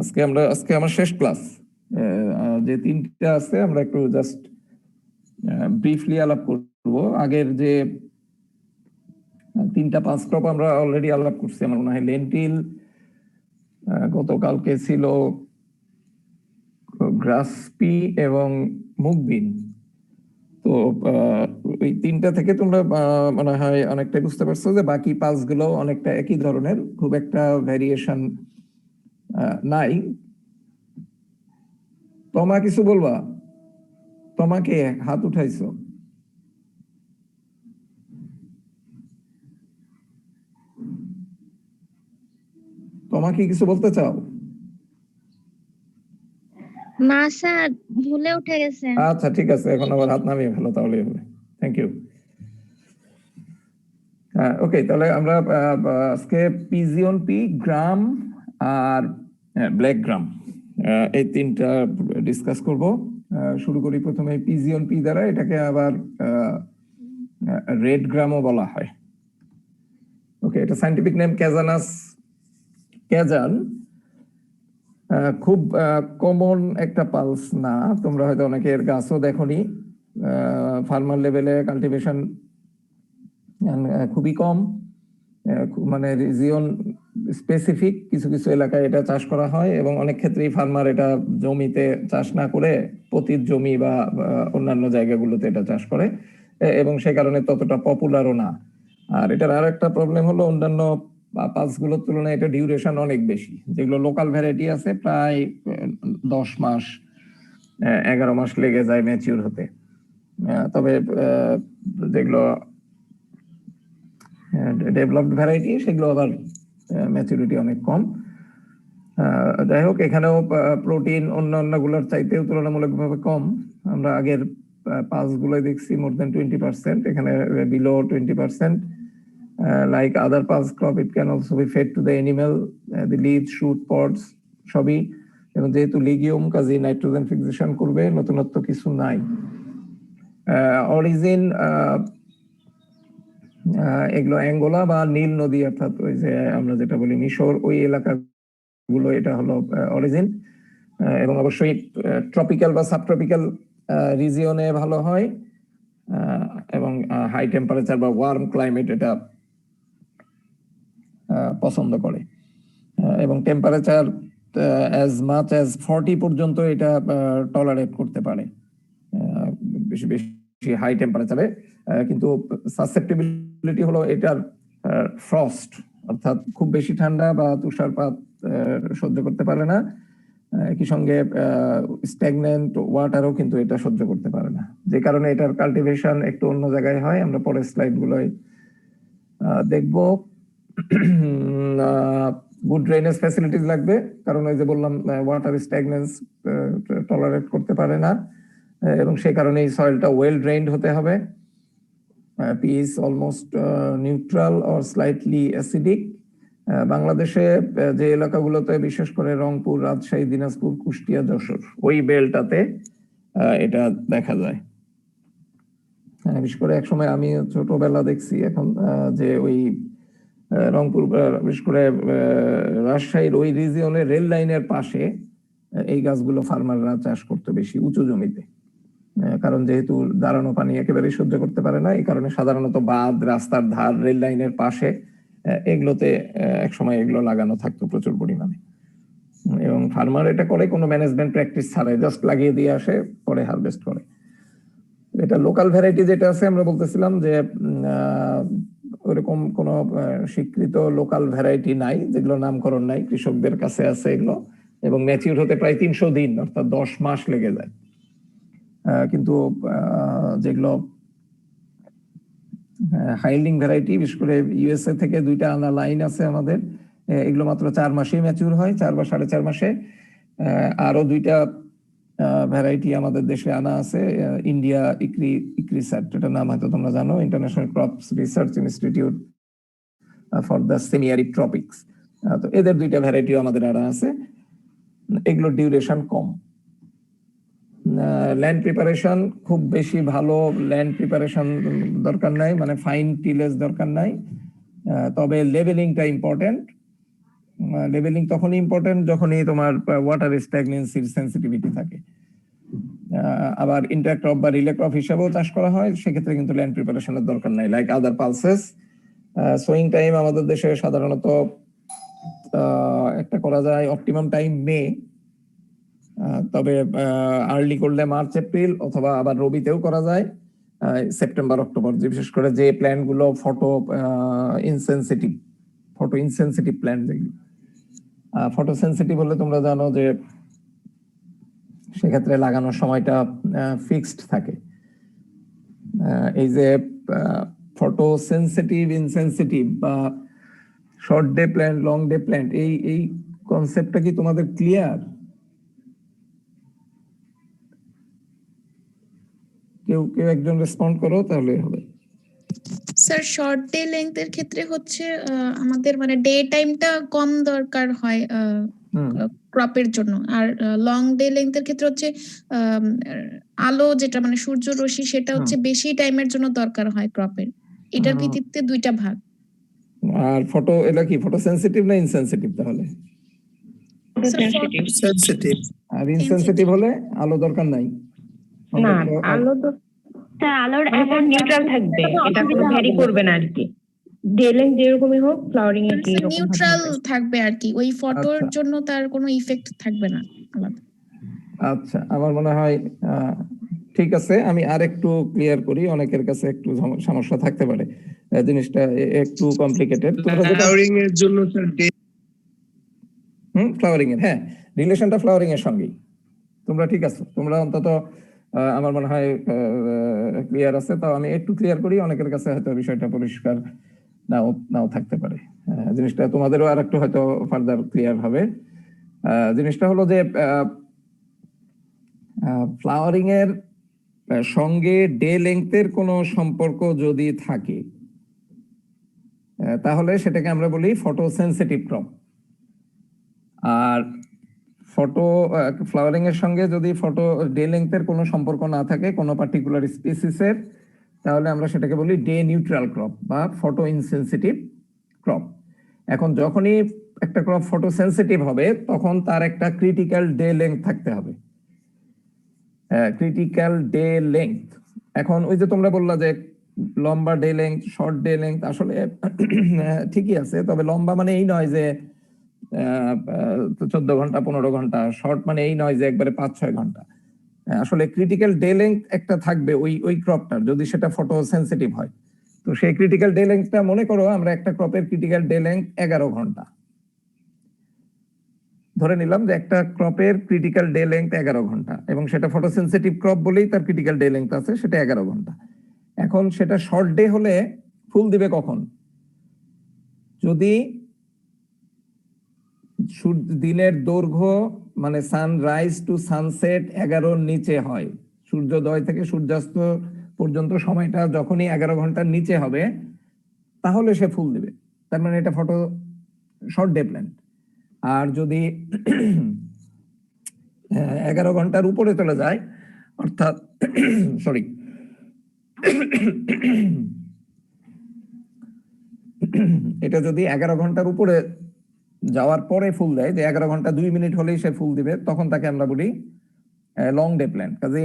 আজকে আমার শেষ ক্লাস। যে তিনটা আছে আমরা একটু জাস্ট ব্রিফলি আলাপ করব। আগের যে 3-5 ক্রপ আমরা অলরেডি আলাপ করছি। আমার মনে হয় লেন্টিল, গতকালকে ছিল গ্রাসপি এবং মুগ বিন। তো ওই তিনটা থেকে তোমরা মনে হয় অনেকটা বুঝতে পারছো যে বাকি 5 গুলো অনেকটা একই ধরনের, খুব একটা ভ্যারিয়েশন নাই। তোমা কিছু বলবা? তোমাকে হাত উঠাইছো? তোমাকে কিছু বলতে চাও? না স্যার, ভুলে উঠে গেছে। আচ্ছা ঠিক আছে, এখন আবার হাত নামিয়ে ফেলো, তাহলেই হবে। Thank you. ওকে, তাহলে আমরা আজকে পিজিয়ন পি, গ্রাম আর ব্ল্যাক গ্রাম, এই তিনটা ডিসকাস করব। শুরু করি প্রথমে পিজিয়ন পি দ্বারা। এটাকে আবার রেড গ্রামও বলা হয়। ওকে, এটা সায়েন্টিফিক নেম ক্যাজানাস ক্যাজান। খুব কমন একটা পালস না, তোমরা হয়তো অনেকে এর গাছও দেখোনি। ফার্মার লেভেলে কাল্টিভেশন খুবই কম, মানে রিজিয়ন স্পেসিফিক কিছু কিছু এলাকায় এটা চাষ করা হয়, এবং অনেক ক্ষেত্রেই ফার্মার এটা জমিতে চাষ না করে পতিত জমি বা অন্যান্য জায়গাগুলোতে এটা চাষ করে, এবং সে কারণে ততটা পপুলারও না। আর এটার আর একটা প্রবলেম হলো অন্যান্য পালসগুলোর তুলনায় এটা ডিউরেশন অনেক বেশি। যেগুলো লোকাল ভ্যারাইটি আছে প্রায় 10 মাস 11 মাস লেগে যায় ম্যাচিউর হতে। তবে যেগুলো ডেভেলপড ভ্যারাইটি সেগুলো আবার ম্যাচুরিটি অনেক কম। যাই হোক, এখানেও প্রোটিন অন্যান্যগুলোর চাইতেও তুলনামূলকভাবে কম। আমরা আগের পালসগুলোই দেখছি মোর দেন 20%, এখানে below 20%। Like other pulse crop, it can also be fed to the animal, the leaves, shoot, pods সবই। এবং যেহেতু লিগিউম, কাজে নাইট্রোজেন ফিক্সেশন করবে, নতুনত্ব কিছু নাই। অরিজিন এগুলো অ্যাঙ্গোলা বা নীল নদী, অর্থাৎ ওই যে আমরা যেটা বলি মিশর, ওই এলাকাগুলো এটা হলো অরিজিন। এবং অবশ্যই ট্রপিক্যাল বা সাবট্রপিক্যাল রিজিয়নে ভালো হয়, এবং হাই টেম্পারেচার বা ওয়ার্ম ক্লাইমেট এটা পছন্দ করে। এবং টেম্পারেচার অ্যাজ মাচ অ্যাজ 40 পর্যন্ত এটা টলারেট করতে পারে বেশি বেশি হাই টেম্পারেচারে। কিন্তু সাসেপ্টিবিলিটি হলো এটার ফ্রস্ট, অর্থাৎ খুব বেশি ঠান্ডা বা তুষারপাত সহ্য করতে পারে না। একই সঙ্গে স্ট্যাগন্যান্ট ওয়াটারও কিন্তু এটা সহ্য করতে পারে না, যে কারণে এটার কাল্টিভেশন একটু অন্য জায়গায় হয়। আমরা পরের স্লাইডগুলোয় দেখব। গুড ড্রেনেজ ফ্যাসিলিটিস লাগবে, কারণ ওই যে বললাম ওয়াটার স্ট্যাগন্যান্স টলারেট করতে পারে না, এবং সেই কারণে এই সয়েলটা ওয়েল ড্রেইনড হতে হবে। PH almost neutral or slightly acidic. বাংলাদেশে যে এলাকাগুলোতে বিশেষ করে রংপুর, রাজশাহী, দিনাজপুর, কুষ্টিয়া, যশোর, ওই বেলটাতে এটা দেখা যায়। বিশেষ করে একসময় আমি ছোটবেলা দেখছি, এখন যে ওই রংপুর, বিশেষ করে রাজশাহীর ওই রিজিয়নের রেল লাইনের পাশে এই গাছগুলো ফার্মাররা চাষ করতে বেশি উঁচু জমিতে, কারণ যেহেতু দাঁড়ানো পানি একেবারেই সহ্য করতে পারে না, এই কারণে সাধারণত বাঁধ, রাস্তার ধার, রেল লাইনের পাশে এগুলোতে একসময় এগুলো লাগানো থাকতো প্রচুর পরিমাণে। এবং ফার্মার এটা করে কোনো ম্যানেজমেন্ট প্র্যাকটিস ছাড়াই, জাস্ট লাগিয়ে দিয়ে আসে, পরে হারভেস্ট করে। এটা লোকাল ভ্যারাইটি যেটা আছে, আমরা বলতেছিলাম যে ওরকম কোনো স্বীকৃত লোকাল ভ্যারাইটি নাই, যেগুলো নামকরণ নাই, কৃষকদের কাছে আছে এগুলো, এবং ম্যাচিউর হতে প্রায় 300 দিন, অর্থাৎ 10 মাস লেগে যায়। কিন্তু যেগুলো হাইল্ডিং ভ্যারাইটি, বিশেষ করে ইউএসএ থেকে 2টা আনা লাইন আছে আমাদের, এগুলো মাত্র 4 মাসেই ম্যাচিউর হয়, 4 বা 4.5 মাসে। আরো 2টা ভ্যারাইটি আমাদের দেশে আনা আছে, ইন্ডিয়া ইক্রিস্যাট, এটার নাম হয়তো তোমরা জানো, international crops research institute for the semi arid ট্রপিক্স। তো এদের 2টা ভ্যারাইটিও আমাদের আনা আছে। এগুলোর ডিউরেশন কম। ল্যান্ড প্রিপারেশন খুব বেশি ভালো ল্যান্ড প্রিপারেশন দরকার নাই, মানে ফাইন টিলেজ দরকার নাই, তবে লেভেলিংটা ইম্পর্টেন্ট। লেভেলিং তখনই ইম্পর্টেন্ট যখনই তোমার ওয়াটার স্ট্যাগনেন্সির সেন্সিটিভিটি থাকে। আবার ইন্টার ক্রপ বা রিলে ক্রপ হিসাবেও চাষ করা হয়, সেক্ষেত্রে কিন্তু ল্যান্ড প্রিপারেশনের দরকার নাই। Like other pulses, sewing time আমাদের দেশে সাধারণত একটা করা যায় অপটিমাম টাইম মে, তবে আর্লি করলে মার্চ এপ্রিল, অথবা আবার রবিতেও করা যায় সেপ্টেম্বর অক্টোবর, বিশেষ করে যে প্ল্যান্ট গুলো ফটো ইনসেনসিটিভ প্ল্যান্ট। যেগুলো ফটো সেন্সিটিভ হলে তোমরা জানো যে সেক্ষেত্রে লাগানোর সময়টা ফিক্সড থাকে। এই যে ফটো সেন্সিটিভ, ইনসেনসিটিভ বা short day plant, long day plant, এই কনসেপ্টটা কি তোমাদের ক্লিয়ার? কেউ একজন রেসপন্ড করো, তাহলে হবে। স্যার, শর্ট ডে লেন্থের ক্ষেত্রে হচ্ছে আমাদের মানে ডে টাইমটা কম দরকার হয় ক্রপের জন্য, আর লং ডে লেন্থের ক্ষেত্রে হচ্ছে আলো যেটা মানে সূর্য রশ্মি সেটা হচ্ছে বেশি টাইমের জন্য দরকার হয় ক্রপের। এটার ভিত্তিতে দুইটা ভাগ। আর ফটো, এটা কি ফটো সেন্সিটিভ না ইনসেনসিটিভ তাহলে? সেনসিটিভ। আর ইনসেনসিটিভ হলে আলো দরকার নাই? না, আলো তো আলোর অ্যামাউন্ট নিউট্রাল থাকবে, এটা কোনো ভ্যারি করবে না আর কি। ডে লেন্থ যেরকমই হোক, ফ্লাওয়ারিং এ কি রকম নিউট্রাল থাকবে আর কি, ওই ফটোর জন্য তার কোনো ইফেক্ট থাকবে না আলাদা। আচ্ছা, আমার মনে হয় ঠিক আছে। আমি আর একটু ক্লিয়ার করি, অনেকের কাছে একটু সমস্যা থাকতে পারে, জিনিসটা একটু কমপ্লিকেটেড। ফ্লাওয়ারিং এর জন্য স্যার ফ্লাওয়ারিং এর, হ্যাঁ, রিলেশনটা ফ্লাওয়ারিং এর সঙ্গেই। তোমরা ঠিক আছে, তোমরা অন্তত আমার মনে হয় ক্লিয়ার আছে। তাও আমি একটু ক্লিয়ার করি, অনেকের কাছে হয়তো বিষয়টা পরিষ্কার নাও থাকতে পারে। জিনিসটা তোমাদেরও আর একটু হয়তো ফার্দার ক্লিয়ার হবে। জিনিসটা হলো যে ফ্লাওয়ারিং এর সঙ্গে ডে লেংথের কোনো সম্পর্ক যদি থাকে, তাহলে সেটাকে আমরা বলি ফটো সেন্সিটিভ ক্রপ। আর ফ্লাওয়ারিং এর সঙ্গে যদি ডে লেংথের কোনো সম্পর্ক না থাকে কোনো পার্টিকুলার স্পিসিসের, তাহলে আমরা সেটাকে বলি ডে নিউট্রাল ক্রপ বা ফটো ইনসেনসিটিভ ক্রপ। এখন যখনই একটা ক্রপ ফটো সেন্সিটিভ হবে, তখন তার একটা ক্রিটিক্যাল ডে লেংথ থাকতে হবে। ক্রিটিক্যাল ডে লেংথ, এখন ওই যে তোমরা বললা যে লম্বা day length, short day length, আসলে ঠিকই আছে, তবে লম্বা মানে এই নয় যে 14 ঘন্টা 15 ঘন্টা, শর্ট মানে এই নয় যে একবারে 5-6 ঘন্টা। আসলে ক্রিটিক্যাল ডে লেংথ একটা থাকবে ওই ক্রপটার, যদি সেটা ফটো সেন্সিটিভ হয়। তো সেই ক্রিটিক্যাল ডে লেংথটা, মনে করো আমরা একটা ক্রপের ক্রিটিক্যাল ডে লেংথ 11 ঘন্টা ধরে নিলাম, যে একটা ক্রপের ক্রিটিক্যাল ডে লেংথ 11 ঘন্টা, এবং সেটা ফটো সেন্সিটিভ ক্রপ বলেই তার ক্রিটিক্যাল ডে লেংথ আছে, সেটা 11 ঘন্টা। এখন সেটা শর্ট ডে হলে ফুল দিবে কখন? যদি দিনের দৈর্ঘ্য মানে সানরাইজ টু সানসেট 11-র নিচে হয়, সূর্যোদয় থেকে সূর্যাস্ত পর্যন্ত সময়টা যখনই 11 ঘন্টার নিচে হবে, তাহলে সে ফুল দিবে। তার মানে এটা ফটো শর্ট ডে প্ল্যান্ট। আর যদি 11 ঘন্টার উপরে চলে যায়, অর্থাৎ সরি এটা যদি 11 ঘন্টার উপরে যাওয়ার পরে ফুল দেয়, যে 11 ঘন্টা 2 মিনিট হলেই সে ফুল দিবে, তখন তাকে আমরা বলি লং ডে প্ল্যান্ট। কাজে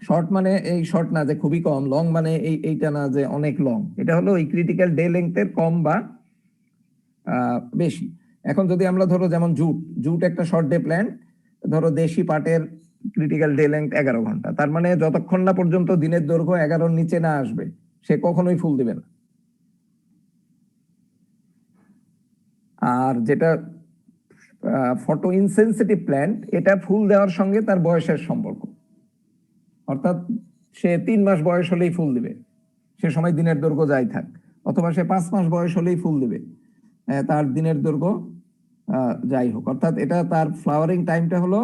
শর্ট মানে এই শর্ট না যে খুবই কম, লং মানে এইটা না যে অনেক লং, এটা হলো এই ক্রিটিক্যাল ডে লেংথের কম বা বেশি। এখন যদি আমরা ধরো যেমন জুট একটা শর্ট ডে প্ল্যান্ট, ধরো দেশি পাটের ক্রিটিক্যাল ডে লেংথ 11 ঘন্টা, তার মানে যতক্ষণ না পর্যন্ত দিনের দৈর্ঘ্য 11-র নিচে না আসবে, সে কখনোই ফুল দিবে না। আর যেটা ফটো ইনসেনসিটিভ প্ল্যান্ট, এটা ফুল দেওয়ার সঙ্গে তার বয়সের সম্পর্ক, অর্থাৎ সে 3 মাস বয়স হলেই ফুল দিবে, সে সময় দিনের দৈর্ঘ্য যাই থাক, অথবা সে 5 মাস বয়স হলেই ফুল দিবে, তার দিনের দৈর্ঘ্য যাই হোক। অর্থাৎ এটা তার ফ্লাওয়ারিং টাইমটা হলো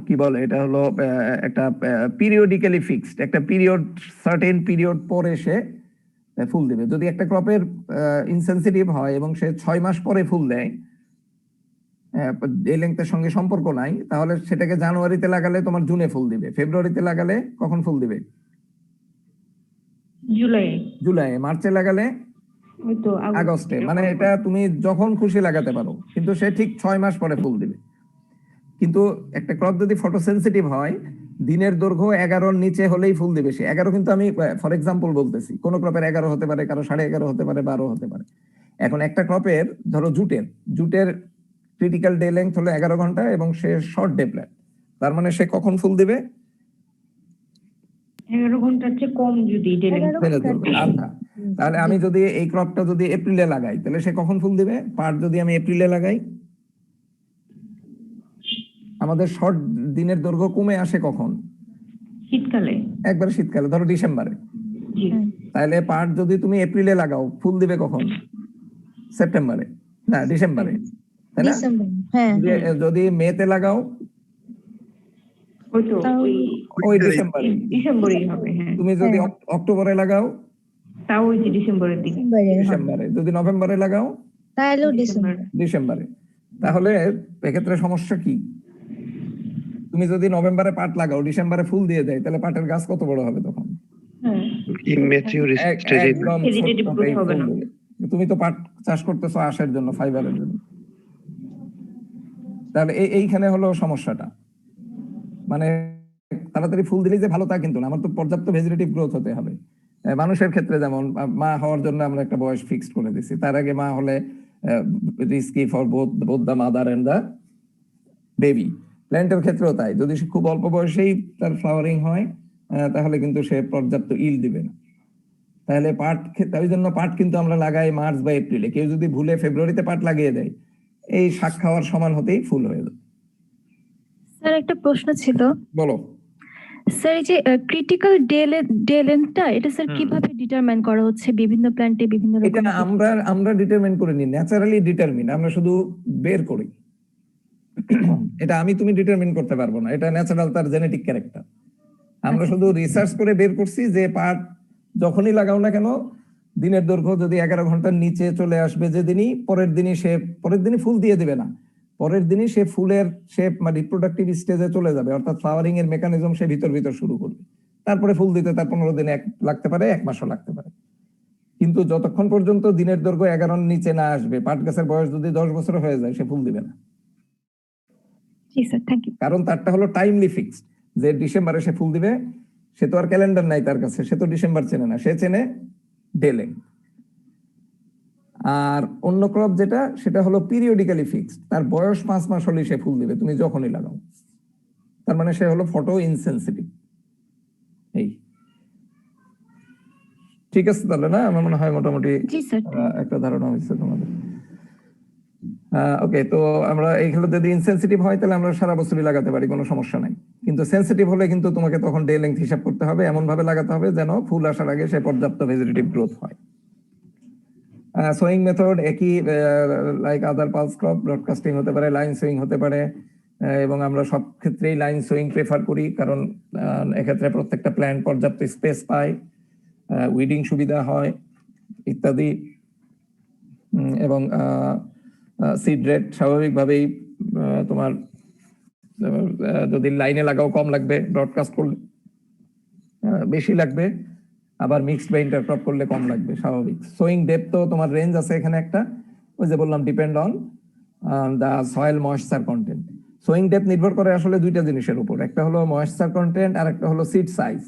কি বলে, এটা হলো একটা পিরিয়ডিক্যালি ফিক্সড, একটা পিরিয়ড, সার্টেন পিরিয়ড পরে সে ফুল দিবে। যদি একটা ক্রপের ইনসেনসিটিভ হয় এবং সে 6 মাস পরে ফুল দেয়, ডে লেংথের সঙ্গে সম্পর্ক নাই, তাহলে সেটাকে জানুয়ারিতে লাগালে তোমার জুনে ফুল দিবে, ফেব্রুয়ারিতে লাগালে কখন ফুল দিবে? জুলাই। মার্চে লাগালে ওই তো আগস্টে, মানে এটা তুমি যখন খুশি লাগাতে পারো, কিন্তু সে ঠিক 6 মাস পরে ফুল দিবে। কিন্তু একটা ক্রপ যদি ফটোসেনসিটিভ হয়, দিনের দৈর্ঘ্য 11-র নিচে হলেই ফুল দিবে সে। 11 কিন্তু আমি ফর এক্সাম্পল বলতেছি, কোন ক্রপের 11 হতে পারে, কারো 11.5 হতে পারে, 12 হতে পারে। এখন একটা ক্রপের ধরো জুটের ক্রিটিক্যাল ডে লেন্থ হলো 11 ঘন্টা এবং সে শর্ট ডে প্ল্যান, তার মানে সে কখন ফুল দিবে? 11 ঘন্টার চেয়ে কম যদি ডেলিং দিনের দৈর্ঘ্য। আচ্ছা, তাহলে আমি যদি এই ক্রপটা যদি এপ্রিলে লাগাই, তাহলে সে কখন ফুল দিবে? পাট যদি আমি এপ্রিলে লাগাই, আমাদের শর্ট দিনের দৈর্ঘ্য কমে আসে কখন? শীতকালে। একবার শীতকালে, ধরো ডিসেম্বরে। জি তাহলে পাট যদি তুমি এপ্রিলে লাগাও, ফুল দিবে কখন? সেপ্টেম্বরে, না ডিসেম্বরে, তাই না? ডিসেম্বর, হ্যাঁ যদি মেতে লাগাও, ওই তো ওই ডিসেম্বরে। ডিসেম্বরেই হবে। হ্যাঁ, তুমি যদি অক্টোবরে লাগাও, তাও ওই যে ডিসেম্বরের দিকে। ডিসেম্বরে। যদি নভেম্বরে লাগাও, তাহলেও ডিসেম্বর। ডিসেম্বরে। তাহলে এক্ষেত্রে সমস্যা কি? তুমি যদি নভেম্বরে পাট লাগাও, ডিসেম্বরে ফুল দিয়ে দেয়, তাহলে পাটের গাছ কত বড় হবে তখন? হ্যাঁ, ইম্যাচিউর স্টেজে একদম Vegetative ছোট্ট growth হবে ফুল না। দেবে। তুমি তো পাট চাষ করতেছো আঁশের জন্য, ফাইবারের জন্য। তাহলে এইখানে হলো সমস্যাটা। মানে তাড়াতাড়ি ফুল দিলেই যে ভালো তা কিন্তু না, আমার তো পর্যাপ্ত ভেজিটেটিভ গ্রোথ হতে হবে। মানুষের ক্ষেত্রে যেমন মা হওয়ার জন্য আমরা একটা বয়স ফিক্সড করে দিছি, তার আগে মা হলে risky for both the mother and the baby. প্ল্যান্টের ক্ষেত্রেও তাই, যদি সে খুব অল্প বয়সেই তার ফ্লাওয়ারিং হয়, তাহলে কিন্তু সে পর্যাপ্ত ইল দিবে না। তাহলে ওই জন্য পাট কিন্তু আমরা লাগাই মার্চ বা এপ্রিলে। কেউ যদি ভুলে ফেব্রুয়ারিতে পাট লাগিয়ে দেয়, এই শাক খাওয়ার সমান হতেই ফুল হয়ে যাবে। স্যার একটা প্রশ্ন ছিল। বলো। স্যার এই যে ক্রিটিক্যাল ডে লেন্থটা, এটা স্যার কিভাবে ডিটারমাইন করা হচ্ছে বিভিন্ন প্ল্যান্টে বিভিন্ন এটা রকম? আমরা ডিটারমাইন করিনি, ন্যাচারালি ডিটারমিন, আমরা শুধু বের করি। এটা তুমি ডিটারমিন করতে পারবো না, এটা ন্যাচারাল, তার জেনেটিক ক্যারেক্টার। আমরা শুধু রিসার্চ করে বের করছি যে পাট যখনই লাগাও না কেন, দিনের দৈর্ঘ্য যদি 11 ঘন্টার নিচে চলে আসবে যেদিনই, পরের দিনই ফুল দিয়ে দিবে না, পরের দিনই সে ফুলের রিপ্রোডাক্টিভ স্টেজে চলে যাবে, অর্থাৎ ফ্লাওয়ারিং এর মেকানিজম সে ভিতর শুরু করবে। তারপরে ফুল দিতে তার 15 দিন লাগতে পারে, 1 মাসও লাগতে পারে। কিন্তু যতক্ষণ পর্যন্ত দিনের দৈর্ঘ্য 11-র নিচে না আসবে, পাট গাছের বয়স যদি 10 বছর হয়ে যায়, সে ফুল দিবে না। জি স্যার, থ্যাংক ইউ। কারণ তারটা হলো টাইমলি ফিক্সড, যে ডিসেম্বরে সে ফুল দিবে। সে তো আর ক্যালেন্ডার নাই তার কাছে, সে তো ডিসেম্বর চেনে না, সে চেনে ডে লেন্থ। আর অন্য ক্রপ যেটা, সেটা হলো পিরিয়ডিক্যালি ফিক্সড, তার বয়স 5 মাস হলেই সে ফুল দিবে, তুমি যখনই লাগাও। তার মানে সে হলো ফটো ইনসেনসিটিভ। এই ঠিক আছে তাহলে, না? আমার মনে হয় মোটামুটি জি স্যার। একটা ধারণা হয়েছে তোমাদের। ওকে, তো আমরা এইগুলো যদি ইনসেনসিটিভ হয়, তাহলে আমরা সারা বছরই লাগাতে পারি, কোনো সমস্যা নাই। কিন্তু সেনসিটিভ হলে কিন্তু তোমাকে তখন ডে লেন্থ হিসাব করতে হবে, এমন ভাবে লাগাতে হবে যেন ফুল আসার আগে সে পর্যাপ্ত ভেজিটেটিভ গ্রোথ হয়। সোয়িং মেথড একই, like other pulse crop, broadcasting হতে পারে, লাইন সোয়িং হতে পারে, এবং আমরা সব ক্ষেত্রেই লাইন সোয়িং প্রেফার করি, কারণ এক্ষেত্রে প্রত্যেকটা প্ল্যান্ট পর্যাপ্ত স্পেস পায়, উইডিং সুবিধা হয় ইত্যাদি। এবং সিড রেট স্বাভাবিকভাবেই তোমার যদি লাইনে লাগাও কম লাগবে, ব্রডকাস্ট করলে বেশি লাগবে, আবার মিক্সড বা ইন্টারক্রপ করলে কম লাগবে, স্বাভাবিক। সোয়িং ডেপথ তো তোমার রেঞ্জ আছে এখানে একটা, ওই যে বললাম depend on the soil moisture content. Sowing depth নির্ভর করে আসলে দুইটা জিনিসের উপর, একটা হলো ময়েশ্চার কন্টেন্ট আর একটা হলো সিড সাইজ।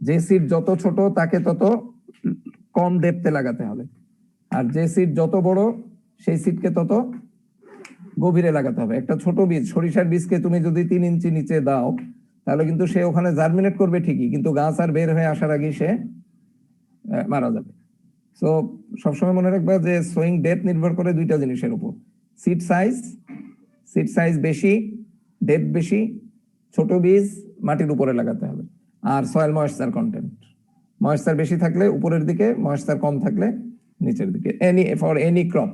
যে সিড যত ছোট তাকে তত কম ডেপথে লাগাতে হবে, আর যে সিড যত বড় সেই সিডকে তত গভীরে লাগাতে হবে। একটা ছোট বীজ, সরিষার বীজকে তুমি যদি 3 ইঞ্চি নিচে দাও, তাহলে কিন্তু সে ওখানে জার্মিনেট করবে ঠিকই, কিন্তু গাছ আর বের হয়ে আসার আগেই সে মারা যাবে। সো সবসময় মনে রাখবে যে সোয়িং ডেপথ নির্ভর করে দুইটা জিনিসের উপর, সিড সাইজ বেশি, ডেপথ বেশি, ছোট বীজ মাটির উপরে লাগাতে হবে, আর সয়েল ময়েশ্চার কন্টেন্ট, ময়েশ্চার বেশি থাকলে উপরের দিকে, ময়েশ্চার কম থাকলে নিচের দিকে। ফর এনি ক্রপ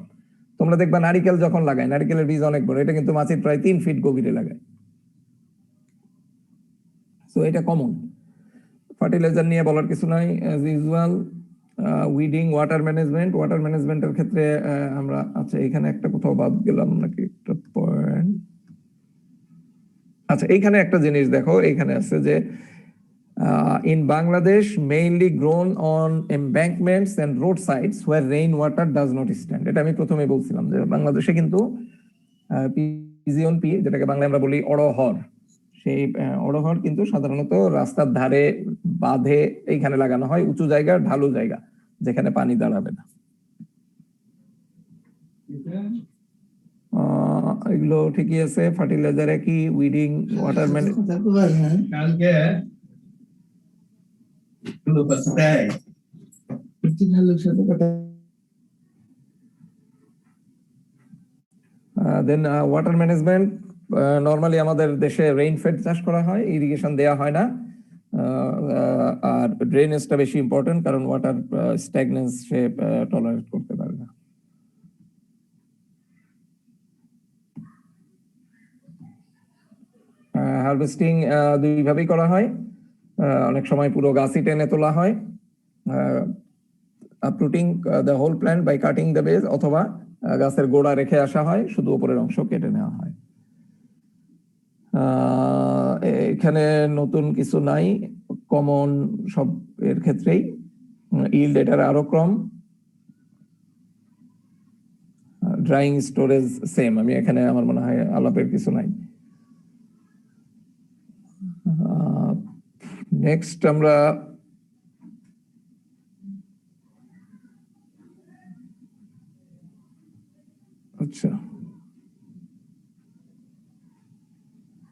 তোমরা দেখবা নারিকেল যখন লাগায়, নারিকেলের বীজ অনেক বড়, এটা কিন্তু মাটির প্রায় 3 ফিট গভীরে লাগায়। সো এটা কমন। ফার্টিলাইজার নিয়ে বলার কিছু নাই, অ্যাজ ইউজুয়াল। উইডিং, ওয়াটার ম্যানেজমেন্টের ক্ষেত্রে আমরা, আচ্ছা এখানে একটা কোথাও বাদ গেলাম নাকি একটা পয়েন্ট। আচ্ছা এইখানে একটা জিনিস দেখো, এইখানে আছে যে In Bangladesh, mainly grown on embankments and roadsides where rainwater does not stand. এটা আমি প্রথমে বলছিলাম যে বাংলাদেশে কিন্তু পিজিয়ন পি, যেটাকে বাংলায় আমরা বলি অড়হর, সেই অড়হর কিন্তু সাধারণত রাস্তার ধারে বাঁধে এইখানে লাগানো হয়, উঁচু জায়গা, ঢালু জায়গা, যেখানে পানি দাঁড়াবে না। এগুলো ঠিকই আছে। ফার্টিলাইজার একই, weeding, water then water management. Normally আমাদের দেশে রেইনফেড চাষ করা হয়, ইরিগেশন দেওয়া হয় না। আর ড্রেনেজটা বেশি ইম্পর্টেন্ট, কারণ ওয়াটার স্ট্যাগনেন্স সে টলারেট করতে পারে না। হারভেস্টিং দুই ভাবেই করা হয়। অনেক সময় পুরো গাছই টেনে তোলা হয়, uprooting the whole plant by cutting the base, অথবা গাছের গোড়া রেখে আসা হয়, শুধু উপরের অংশ কেটে নেওয়া হয়। এখানে নতুন কিছু নাই, কমন সব এর ক্ষেত্রেই। ইল্ড এটার আরো কম। ড্রাইং স্টোরেজ সেম, আমি এখানে আমার মনে হয় আলাপের কিছু নাই। নেক্সট আমরা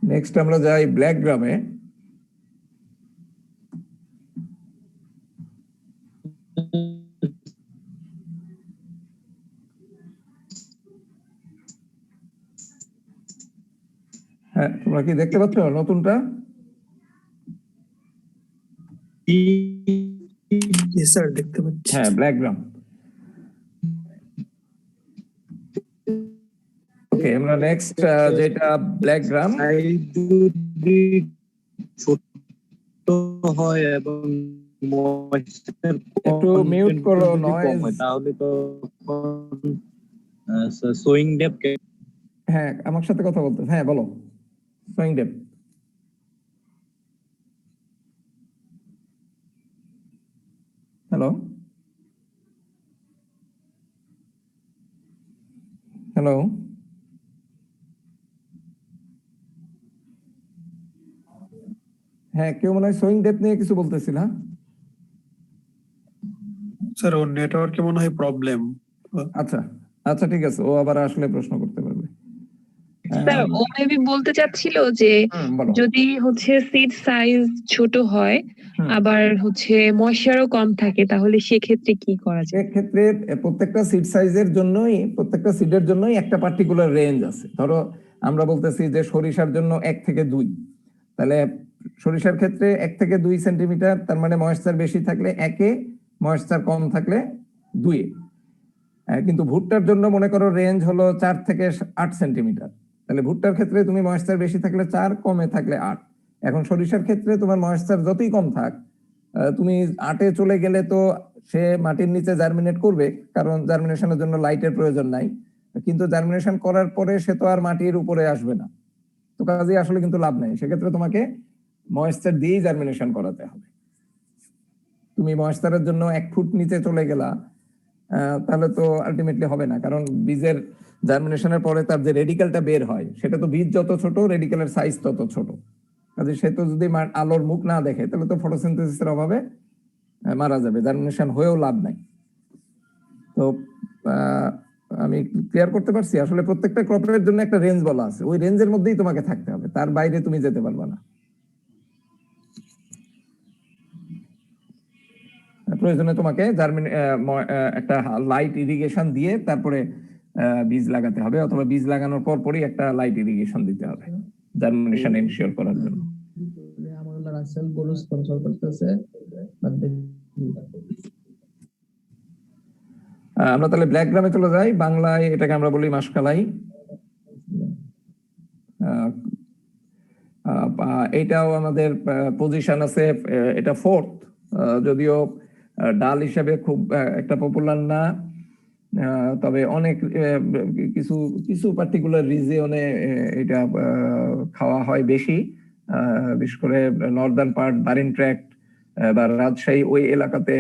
নেক্সট আমরা যাই ব্ল্যাক গ্রামে। হ্যাঁ, তোমরা কি দেখতে পাচ্ছ নতুনটা? স্যার দেখতে পাচ্ছি। হ্যাঁ, ব্ল্যাক গ্রাম। ওকে, আমরা নেক্সট যেটা ব্ল্যাক গ্রাম, যদি ছোট হয় এবং একটু মিউট করো নয়েজ, তাহলে তো সোয়িং ডেপথ। হ্যাঁ আমার সাথে কথা বলতে, হ্যাঁ বলো। সোয়িং ডেপথ, হ্যালো হ্যালো, হ্যাঁ কেউ মনে হয় সোয়িং ডেপথ নিয়ে কিছু বলতেছিল। হ্যাঁ স্যার ওর নেটওয়ার্কে মনে হয় প্রবলেম। আচ্ছা আচ্ছা, ঠিক আছে, ও আবার আসলে প্রশ্ন করতে পারবে। স্যার ও মেবি বলতে চাচ্ছিল যে যদি হচ্ছে সিড সাইজ ছোট হয় আবার হচ্ছে ময়শ্চারও কম থাকে, তাহলে সেক্ষেত্রে কি করা যায়? সেক্ষেত্রে প্রত্যেকটা সিড সাইজের জন্যই, প্রত্যেকটা সিডের জন্যই একটা পার্টিকুলার রেঞ্জ আছে। ধরো আমরা বলতেছি যে সরিষার জন্য 1 থেকে 2, তাহলে সরিষার ক্ষেত্রে 1 থেকে 2 সেন্টিমিটার, তার মানে ময়েশ্চার বেশি থাকলে 1-এ, ময়েশ্চার কম থাকলে 2-এ। কিন্তু ভুট্টার জন্য মনে করো রেঞ্জ হলো 4 থেকে 8 সেন্টিমিটার, তাহলে ভুট্টার ক্ষেত্রে তুমি ময়েশ্চার বেশি থাকলে 4, কমে থাকলে 8। এখন সরিষার ক্ষেত্রে তোমার ময়েশ্চার যতই কম থাক, তুমি 8-এ চলে গেলে তো সে মাটির নিচে জার্মিনেট করবে, কারণ জার্মিনেশনের জন্য লাইটের প্রয়োজন নাই, কিন্তু জার্মিনেশন করার পরে সে তো আর মাটির উপরে আসবে না, তো কাজেই আসলে কিন্তু লাভ নাই। সেক্ষেত্রে তোমাকে ময়েশ্চার দিয়েই জার্মিনেশন করাতে হবে। তুমি ময়েশ্চারের জন্য 1 ফুট নিচে চলে গেলা, তাহলে তো আলটিমেটলি হবে না, কারণ বীজের জার্মিনেশনের পরে তার যে রেডিক্যালটা বের হয়, সেটা তো বীজ যত ছোট, রেডিক্যালের সাইজ তত ছোট। কাজে সে তো যদি আলোর মুখ না দেখে, তাহলে তো ফটোসিনথেসিসের অভাবে মারা যাবে, জার্মিনেশন হয়েও লাভ নাই। তো আমি ক্লিয়ার করতে পারছি? আসলে প্রত্যেকটা ক্রপের জন্য একটা রেঞ্জ বলা আছে, ওই রেঞ্জের মধ্যেই তোমাকে থাকতে হবে, তার বাইরে তুমি যেতে পারবে না। প্রয়োজনে তোমাকে একটা লাইট ইরিগেশন দিয়ে তারপরে বীজ লাগাতে হবে, অথবা বীজ লাগানোর পরই একটা লাইট ইরিগেশন দিতে হবে জার্মিনেশন এনশিওর করার জন্য। আমরা তাহলে ব্ল্যাক গ্রামে চলে যাই। বাংলায় এটাকে আমরা বলি মাসকালাই। এটাও আমাদের পজিশন আছে, এটা 4th, যদিও ডাল হিসেবে খুব একটা পপুলার না, তবে অনেক কিছু পার্টিকুলার রিজিয়নে এটা খাওয়া হয় বেশি। বিশেষ করে নর্দার্ন পার্ট, বারিন ট্র্যাক্ট বা রাজশাহী ওই এলাকাতে,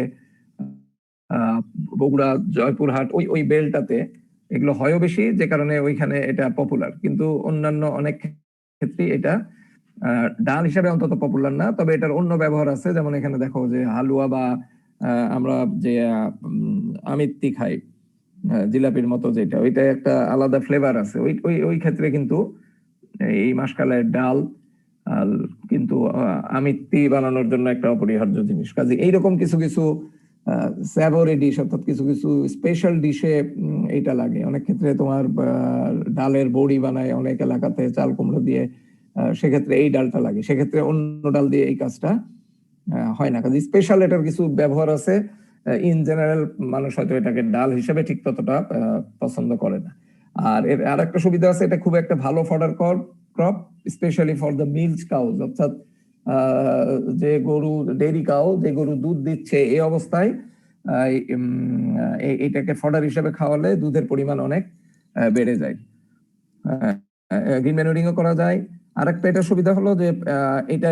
বগুড়া, জয়পুরহাট ওই বেলটাতে এগুলো হয়ও বেশি, যে কারণে ওইখানে এটা পপুলার। কিন্তু অন্যান্য অনেক ক্ষেত্রে এটা ডাল হিসাবে অন্তত পপুলার না, তবে এটার অন্য ব্যবহার আছে। যেমন এখানে দেখো যে হালুয়া বা আমরা যে আমিত্তি খাই, জিলাপির মতো যেটা, ওইটা একটা আলাদা ফ্লেভার আছে। ওই ক্ষেত্রে কিন্তু এই মাসকালের ডাল কিন্তু আমিত্তি বানানোর জন্য একটা অপরিহার্য জিনিস। কাজে এইরকম কিছু কিছু স্যাভরি ডিশ, অর্থাৎ কিছু কিছু স্পেশাল ডিশে এইটা লাগে। অনেক ক্ষেত্রে তোমার ডালের বড়ি বানায় অনেক এলাকাতে চাল কুমড়ো দিয়ে, সেক্ষেত্রে এই ডালটা লাগে, সেক্ষেত্রে অন্য ডাল দিয়ে এই কাজটা হয় না। কাজে স্পেশাল এটার কিছু ব্যবহার আছে। ইন জেনারেল মানুষ হয়তো এটাকে ডাল হিসেবে ঠিক ততটা পছন্দ করে না। আর এর আর একটা সুবিধা আছে, এটা খুব একটা ভালো fodder crop, specially for the milk cows, অর্থাৎ যে গরু, ডেইরি কাউ, যে গরু দুধ দিচ্ছে এই অবস্থায় এটাকে ফডার হিসেবে খাওয়ালে দুধের পরিমাণ অনেক বেড়ে যায়। গ্রিন ম্যানুরিং ও করা যায়। আরেকটা এটা সুবিধা হলো যে এটা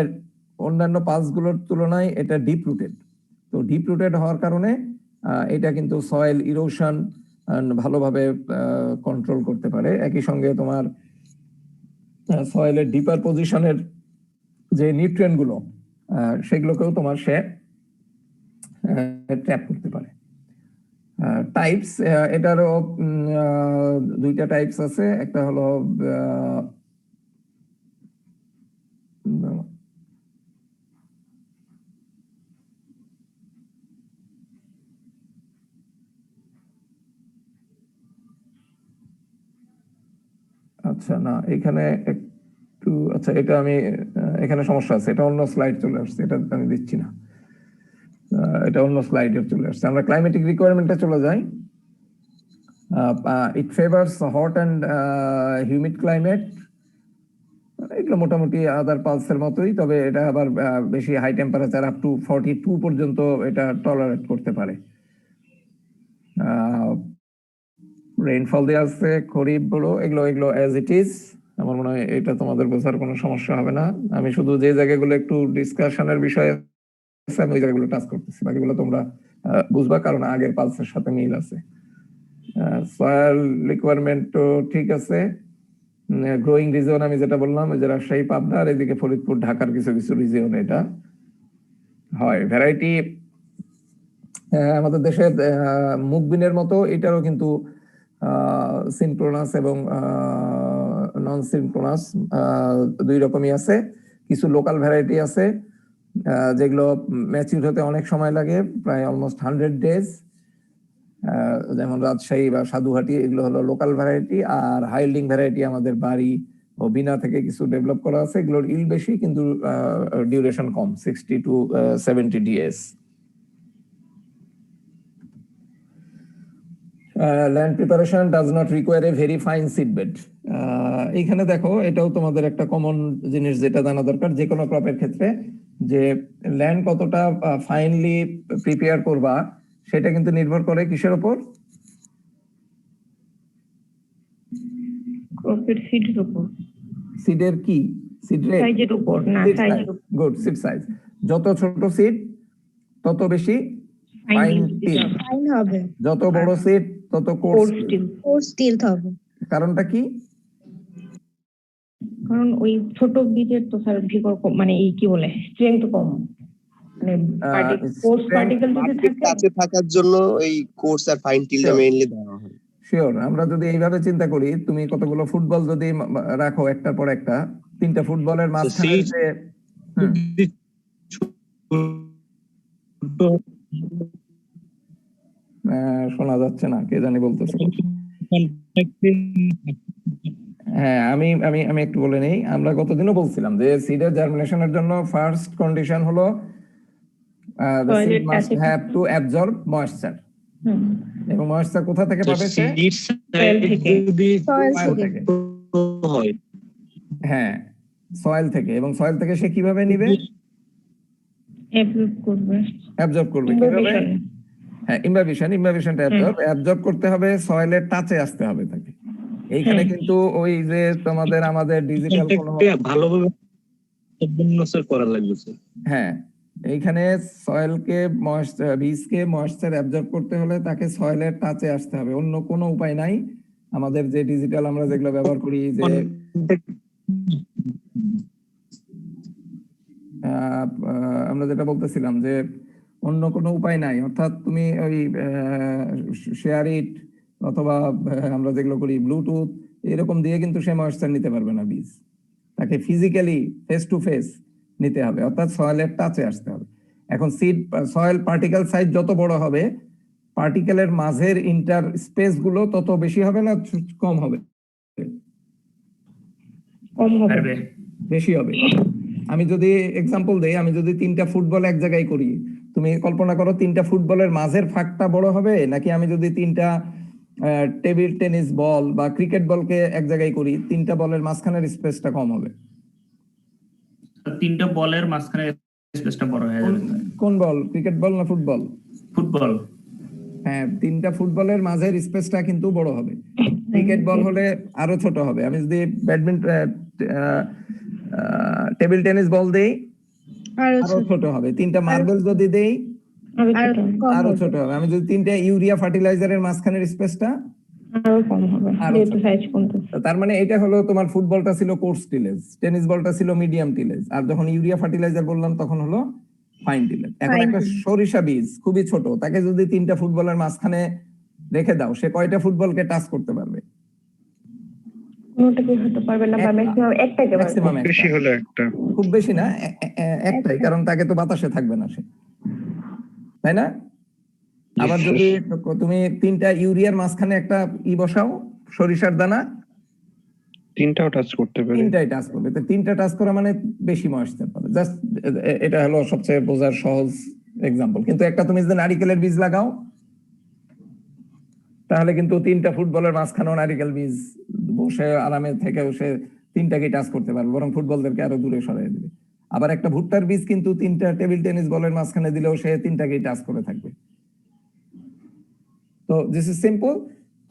অন্যান্য পালসগুলোর তুলনায় এটা ডিপ রুটেড। তো ডিপ রুটেড হওয়ার কারণে এটা কিন্তু সয়েল ইরোশন ভালোভাবে কন্ট্রোল করতে পারে। একই সঙ্গে তোমার সয়েলের ডিপার পজিশনের যে নিউট্রিয়েন্ট গুলো, সেগুলোকেও তোমার সে ট্র্যাপ করতে পারে। টাইপস, এটারও দুইটা টাইপস আছে। একটা হলো আচ্ছা না, এখানে একটু আচ্ছা, এটা আমি এখানে সমস্যা আছে, এটা অন্য স্লাইড চলে আসছে, এটা আমি দিচ্ছি না, এটা অন্য স্লাইডে চলে আসছে। আমরা ক্লাইমেটিক রিকোয়ারমেন্টে চলে যাই। ইট ফেভারস হট অ্যান্ড হিউমিড ক্লাইমেট। এগুলো মোটামুটি আদার পালসের মতোই, তবে এটা আবার বেশি হাই টেম্পারেচার আপ টু 42 পর্যন্ত এটা টলারেট করতে পারে। রেইনফল দিয়ে আছে, খরিফ বড়, এগুলো অ্যাজ ইট ইজ। আমার মনে হয় এটা তোমাদের বোঝার কোনো সমস্যা হবে না। আমি শুধু যে জায়গাগুলো একটু ডিসকাশনের বিষয়ে আমি ওই জায়গাগুলো টাচ করতেছি, বাকিগুলো তোমরা বুঝবা, কারণ আগের পালসের সাথে মিল আছে। সয়েল রিকোয়ারমেন্ট তো ঠিক আছে। গ্রোয়িং রিজন আমি যেটা বললাম, যে রাজশাহী, পাবনা আর এদিকে ফরিদপুর, ঢাকার কিছু কিছু রিজন এটা হয়। ভ্যারাইটি আমাদের দেশে মুগবিনের মতো এটারও কিন্তু সিনক্রোনাস এবং নন সিনক্রোনাস দুই রকমই আছে। কিছু লোকাল ভ্যারাইটি আছে যেগুলো ম্যাচিউর হতে অনেক সময় লাগে, প্রায় অলমোস্ট 100 ডেজ। যেমন রাজশাহী বা সাধুহাটি, এগুলো হলো লোকাল ভ্যারাইটি। আর হাইল্ডিং ভ্যারাইটি আমাদের বাড়ি ও বিনা থেকে কিছু ডেভেলপ করা আছে, এগুলোর ইল বেশি কিন্তু ডিউরেশন কম, 60 to 70 days. Land preparation does not require a very fine seedbed. এইখানে দেখো, এটাও তোমাদের একটা কমন জিনিস যেটা জানা দরকার যে কোনো ক্রপের ক্ষেত্রে, যে ল্যান্ড কতটা ফাইনলি প্রিপেয়ার করবা সেটা কিন্তু নির্ভর করে কিসের উপর? ক্রপের সিডের উপর। সিডের কি? সিড রেট, সাইজের উপর না, সাইজের উপর। Good, seed size. যত ছোট সিড তত বেশি ফাইন স্টিল হবে, যত বড় সিড তত কোর্স স্টিল। কোর্স স্টিল হবে। কারণটা কি? কারণ ওই ছোট বীজের তো স্যার ভিগর কম, মানে এই কি বলে, স্ট্রেংথ কম, মানে কোর্স পার্টিকেল যদি থাকে কাছে থাকার জন্য এই কোর্স আর ফাইন টিলটা মেইনলি দেওয়া হয়। শিওর। আমরা যদি এইভাবে চিন্তা করি, তুমি কতগুলো ফুটবল যদি রাখো একটার পর একটা, 3টা ফুটবলের মাঝখানে যে শোনা যাচ্ছে না, কে জানি বলতেছে। হ্যাঁ, আমি আমি আমি একটু বলে নেই। আমরা গতদিনও বলছিলাম যে সিডের জার্মিনেশনের জন্য ফার্স্ট কন্ডিশন হলো the seed must have to absorb moisture। এবং ময়েশ্চার কোথা থেকে পাবে সে? হ্যাঁ, সয়েল থেকে। এবং সয়েল থেকে সে কিভাবে নিবে? অ্যাবজর্ব করবে কিভাবে? হ্যাঁ, ইমবাবিশনটা অ্যাবজর্ব করতে হবে, সয়েলের টাচে আসতে হবে তাকে। এইখানে কিন্তু ওই যে তোমাদের আমাদের ডিজিটাল কোনো ভালোভাবে সম্পূর্ণ স্যার করা লাগবে স্যার। হ্যাঁ, এইখানে সয়েলকে বীজকে ময়েশ্চার অ্যাবজর্ব করতে হলে তাকে সয়েলের টাচে আসতে হবে, অন্য কোনো উপায় নাই। আমাদের যে ডিজিটাল আমরা যেগুলো ব্যবহার করি, যে আমরা যেটা বলতেছিলাম যে অন্য কোনো উপায় নাই, অর্থাৎ তুমি ওই শেয়ার ইট অথবা আমরা যেগুলো করি ব্লুটুথ এরকম দিয়ে কিন্তু সে ময়েশ্চার নিতে পারবে না বীজ, তাকে ফিজিক্যালি ফেস টু ফেস নিতে হবে, অর্থাৎ সয়েলের টাচে আসতে হবে। এখন সিড সয়েল পার্টিকেল সাইজ যত বড় হবে, পার্টিকেলের মাঝের ইন্টার স্পেস গুলো তত বেশি হবে না কম হবে? কম হবে, বেশি হবে। আমি যদি এক্সাম্পল দেই, আমি যদি 3টা ফুটবল এক জায়গায় করি, তুমি কল্পনা করো 3টা ফুটবলের মাঝের ফাঁকটা বড় হবে, নাকি আমি যদি 3টা টেবিল টেনিস বল বা ক্রিকেট বলকে এক জায়গায় করি, 3টা বলের মাঝখানের স্পেসটা কম হবে? 3টা বলের মাঝখানে স্পেসটা বড় হয়ে যাবে। কোন বল, ক্রিকেট বল না ফুটবল? ফুটবল। হ্যাঁ, 3টা ফুটবলের মাঝের স্পেসটা কিন্তু বড় হবে। ক্রিকেট বল হলে আরো ছোট হবে। আমি যদি ব্যাডমিন্টন টেবিল টেনিস বল দেই আরো ছোট হবে। 3টা মার্বেল যদি দেই আরো ছোট হবে। আমি যদি 3টা ইউরিয়া ফার্টিলাইজারের মাঝখানের স্পেসটা আরো কম হবে, যেহেতু সাইজ কমতেছে। তার মানে এটা হলো তোমার ফুটবলটা ছিল কোর্স টিলেজ, টেনিস বলটা ছিল মিডিয়াম টিলেজ, আর যখন ইউরিয়া ফার্টিলাইজার বললাম তখন হলো ফাইন টিলেজ। এখন একটা সরিষা বীজ খুবই ছোট, তাকে যদি 3টা ফুটবলের মাঝখানে রেখে দাও, সে কয়টা ফুটবলকে টাচ করতে পারবে? কোনটাকে হতে পারবে না, বা ম্যাক্সিমাম একটাকে পারবে। বেশি হলে একটা, খুব বেশি না, একটাই, কারণ তাকে তো বাতাসে থাকবে না সে, তাই না? আবার যদি তুমি 3টা ইউরিয়ার মাঝখানে একটা বসাও, সরিষার দানা, 3টাও টাচ করতে পারে। 3টাই টাচ করবে। তো 3টা টাচ করা মানে বেশি ময়েশ্চার পাবে। জাস্ট এটা হলো সবচেয়ে বোঝার সহজ এক্সাম্পল। কিন্তু একটা তুমি যদি নারিকেলের বীজ লাগাও, তাহলে কিন্তু 3টা ফুটবলের মাঝখানেও নারিকেল বীজ বসে আরামে থেকে সে 3টাকে টাচ করতে পারবে, বরং ফুটবলদেরকে আরো দূরে সরিয়ে দেবে। আবার একটা ভুট্টার বীজ কিন্তু 3টা টেবিল টেনিস বলের মাঝখানে দিলেও সে 3টাকেই টাচ করে থাকবে। তো দিস ইজ সিম্পল।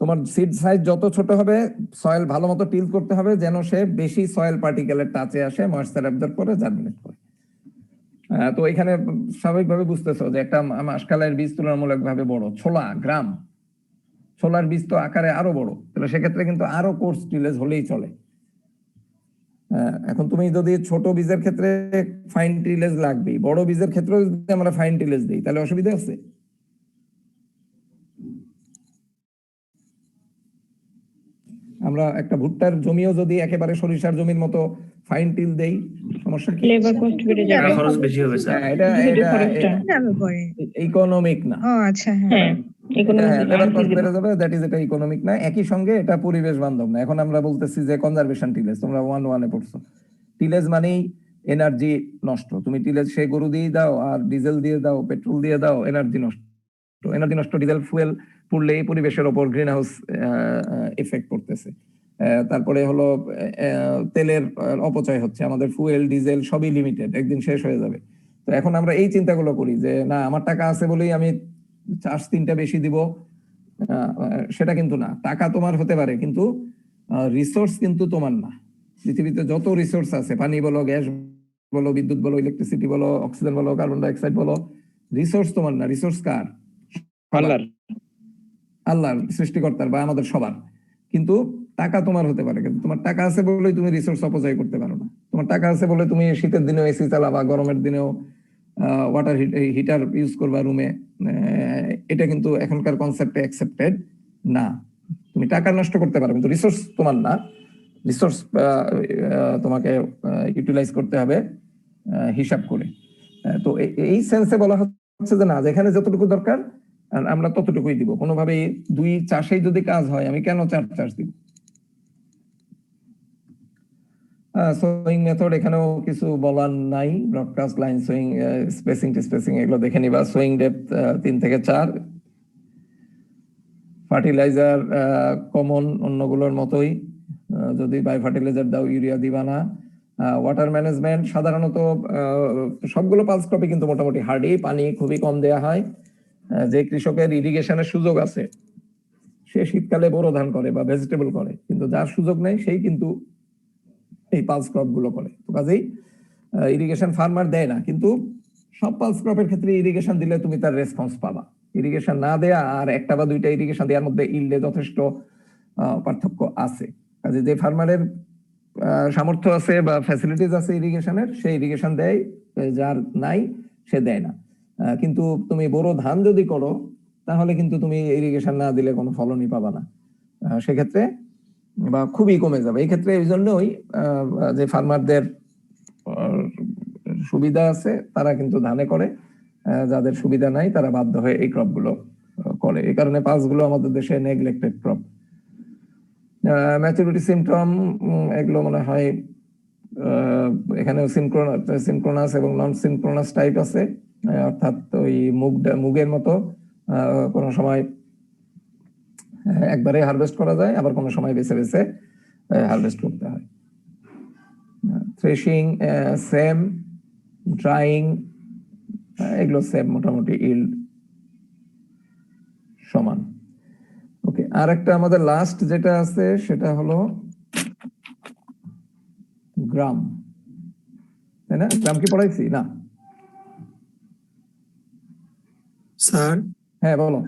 তোমার সিড সাইজ যত ছোট হবে, সয়েল ভালো মতো টিল করতে হবে যেন সে বেশি সয়েল পার্টিকেলের টাচে আসে, ময়েশ্চার অ্যাবজর্ব করে জার্মিনেট করে। তো এখানে স্বাভাবিকভাবে বুঝতেছো যে একটা মাসকালের বীজ তুলনামূলকভাবে বড়, ছোলা গ্রাম, ছোলার বীজ তো আকারে আরো বড়, তাহলে সেক্ষেত্রে কিন্তু আরো কোর্স টিলেজ হলেই চলে। এখন তুমি যদি ছোট বীজের ক্ষেত্রে ফাইন টিলেজ লাগবে, বড় বীজের ক্ষেত্রে যদি আমরা ফাইন টিলেজ দিই তাহলে অসুবিধা আছে? আমরা একটা ভুট্টার জমিও যদি একেবারে সরিষার জমির মতো ফাইন টিল দেই, সমস্যা কি? লেবার কস্ট বেড়ে যাবে, খরচ বেশি হবে স্যার। এটা ইকোনমিক না। আচ্ছা, হ্যাঁ লেবার কস্ট বেড়ে যাবে, দ্যাট ইজ এটা ইকোনমিক না। একই সঙ্গে এটা পরিবেশ বান্ধব না। এখন আমরা বলতেছি যে কনজারভেশন টিলেজ, তোমরা 1-1 পড়ছো। টিলেজ মানেই এনার্জি নষ্ট। তুমি টিলেজ সেই গরু দিয়ে দাও, আর ডিজেল দিয়ে দাও, পেট্রোল দিয়ে দাও, এনার্জি নষ্ট। এনার্জি নষ্ট, ডিজেল ফুয়েল পুড়লে পরিবেশের উপর গ্রিন হাউস এফেক্ট পড়তেছে। তারপরে হলো তেলের অপচয় হচ্ছে, আমাদের ফুয়েল ডিজেল সবই লিমিটেড, একদিন শেষ হয়ে যাবে। তো এখন আমরা এই চিন্তাগুলো করি যে না, আমার টাকা আছে বলেই আমি চার্জ 3টা বেশি দিব, সেটা কিন্তু না। টাকা তোমার হতে পারে, কিন্তু রিসোর্স কিন্তু তোমার না। পৃথিবীতে যত রিসোর্স আছে, পানি বলো, গ্যাস বলো, বিদ্যুৎ বলো, ইলেকট্রিসিটি বলো, অক্সিজেন বলো, কার্বন ডাই অক্সাইড বলো, রিসোর্স তোমার না। রিসোর্স কার? আল্লাহর, সৃষ্টিকর্তার বা আমাদের সবার। কিন্তু টাকা তোমার হতে পারে, কিন্তু তোমার টাকা আছে বলেই তুমি রিসোর্স অপচয় করতে পারো না। তোমার টাকা আছে বলে তুমি শীতের দিনেও এসি চালাবা, গরমের দিনেও ওয়াটার হিটার ইউজ করবা রুমে। এটা কিন্তু এখনকার কনসেপ্টে অ্যাকসেপ্টেড না। তুমি টাকা নষ্ট করতে পারো, কিন্তু রিসোর্স তোমার না। রিসোর্স তোমাকে ইউটিলাইজ করতে হবে হিসাব করে। তো এই সেন্সে বলা হচ্ছে যে না, যেখানে যতটুকু দরকার আমরা ততটুকুই দিব। কোনোভাবেই 2 চাষেই যদি কাজ হয়, আমি কেন 4 চাষ দিব? সোয়িং মেথড এখানেও কিছু বলার নাই। ব্রডকাস্ট লাইন সোয়িং, স্পেসিং এগুলো দেখে নিবা। সোয়িং ডেপথ 3 থেকে 4। ফার্টিলাইজার কমন অন্যগুলোর মতোই, যদি বাই ফার্টিলাইজার দাও ইউরিয়া দিবা না। ওয়াটার ম্যানেজমেন্ট সাধারণত সবগুলো পালস ক্রপে কিন্তু মোটামুটি হার্ডি, পানি খুবই কম দেয়া হয়। যে কৃষকের ইরিগেশনের সুযোগ আছে সে শীতকালে বোরো ধান করে বা ভেজিটেবল করে, কিন্তু যার সুযোগ নেই সেই কিন্তু এই পালস ক্রপ গুলো করে। তো কাজেই ইরিগেশন ফার্মার দেয় না, কিন্তু সব পালস ক্রপের ক্ষেত্রে ইরিগেশন দিলে তুমি তার রেসপন্স পাবা। ইরিগেশন না দেয়া আর একটা বা দুইটা ইরিগেশন দেওয়ার মধ্যে ইল্ডে যথেষ্ট পার্থক্য আছে। কাজে যে ফার্মারের সামর্থ্য আছে বা ফ্যাসিলিটিস আছে ইরিগেশনের, সেই ইরিগেশন দেয়, যার নাই সে দেয় না। কিন্তু তুমি বড় ধান যদি করো তাহলে কিন্তু তুমি ইরিগেশন না দিলে কোনো ফলনই পাবা না, সেক্ষেত্রে বা খুবই কমে যাবে। এই ক্ষেত্রে এই জন্যই যে ফার্মারদের সুবিধা আছে তারা কিন্তু ধানে করে, যাদের সুবিধা নাই তারা বাধ্য হয়ে এই ক্রপ গুলো করে। এই কারণে পালসগুলো আমাদের দেশে নেগলেক্টেড ক্রপ। ম্যাচুরিটি সিমটম এগুলো মনে হয় এখানে সিনক্রোনাস এবং নন সিনক্রোনাস টাইপ আছে, অর্থাৎ ওই মুগের মতো কোনো সময় একবারে হারভেস্ট করা যায়, আবার কোনো সময় বেছে বেছে হারভেস্ট করতে হয়। থ্রেশিং সেম, ড্রাইং এগুলো সেম, মোটামুটি ইল্ড সমান। ওকে, আর একটা আমাদের লাস্ট যেটা আছে সেটা হলো গ্রাম, তাই না? গ্রাম কি পড়াইছি না? স্যার হ্যাঁ বলো।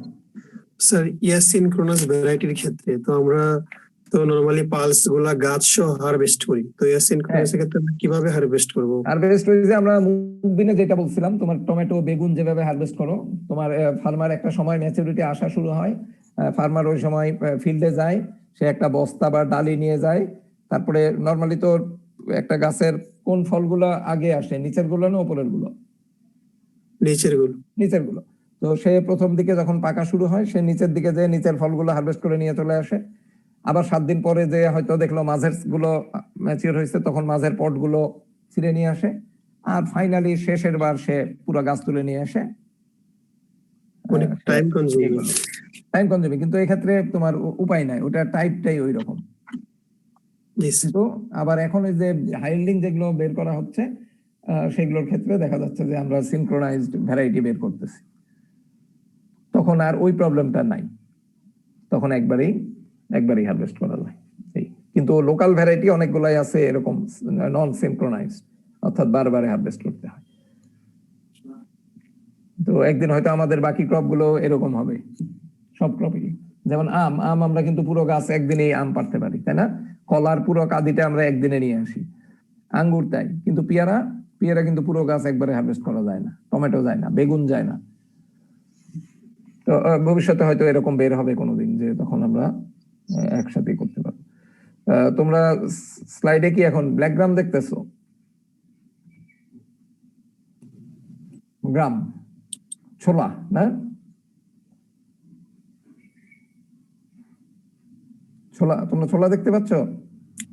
স্যার ইয়াসিনক্রোনাস ভ্যারাইটির ক্ষেত্রে তো আমরা তো নরমালি পালস গুলা গাছ সহ হারভেস্ট করি, তো ইয়াসিনক্রোনাস এর ক্ষেত্রে আমরা কিভাবে হারভেস্ট করব? হারভেস্ট হইছে আমরা মুগ বিনে যেটা বলছিলাম, তোমার টমেটো বেগুন যেভাবে হারভেস্ট করো, তোমার ফার্মার একটা সময় ম্যাচুরিটি আসা শুরু হয়, ফার্মার ওই সময় ফিল্ডে যায়, সে একটা বস্তা বা ডালি নিয়ে যায়। তারপরে নরমালি তো একটা গাছের কোন ফলগুলো আগে আসে, নিচের গুলো না উপরের গুলো? নিচের গুলো। তো সে প্রথম দিকে যখন পাকা শুরু হয় সে নিচের দিকে যে নিচের ফলগুলো হারভেস্ট করে নিয়ে চলে আসে। আবার 7 দিন পরে যে হয়তো দেখলো মাঝের গুলো ম্যাচিওর হয়েছে, তখন মাঝের পট গুলো ছিঁড়ে নিয়ে আসে। আর ফাইনালি শেষের বার সে পুরো গাছ তুলে নিয়ে আসে। টাইম কনজিউমিং, কিন্তু এক্ষেত্রে তোমার উপায় নাই, ওটা টাইপটাই ওই রকম। কিন্তু আবার এখন এই যে হাইল্ডিং যেগুলো বের করা হচ্ছে সেগুলোর ক্ষেত্রে দেখা যাচ্ছে যে আমরা সিনক্রোনাইজড ভ্যারাইটি বের করতেছি, তখন আর ওই প্রবলেমটা নাই, তখন একবারই হারভেস্ট করা যায়। কিন্তু লোকাল ভ্যারাইটি অনেকগুলাই আছে এরকম নন সিনক্রোনাইজড, অর্থাৎ বারবার হারভেস্ট করতে হয়। তো একদিন হয়তো আমাদের বাকি ক্রপ গুলো এরকম হবে, সব ক্রপই। যেমন আম আমরা কিন্তু পুরো গাছ একদিনেই আম পারতে পারি, তাই না? কলার পুরো কাঁদিটা আমরা একদিনে নিয়ে আসি, আঙ্গুর তাই। কিন্তু পেয়ারা কিন্তু পুরো গাছ একবারে হারভেস্ট করা যায় না, টমেটো যায় না, বেগুন যায় না। তো ভবিষ্যতে হয়তো এরকম বের হবে কোনোদিন, যে তখন আমরা একসাথে করতে পারবো। তোমরা স্লাইডে কি এখন ব্ল্যাক গ্রাম দেখতেছো? গ্রাম ছোলা না, ছোলা, তোমরা ছোলা দেখতে পাচ্ছ?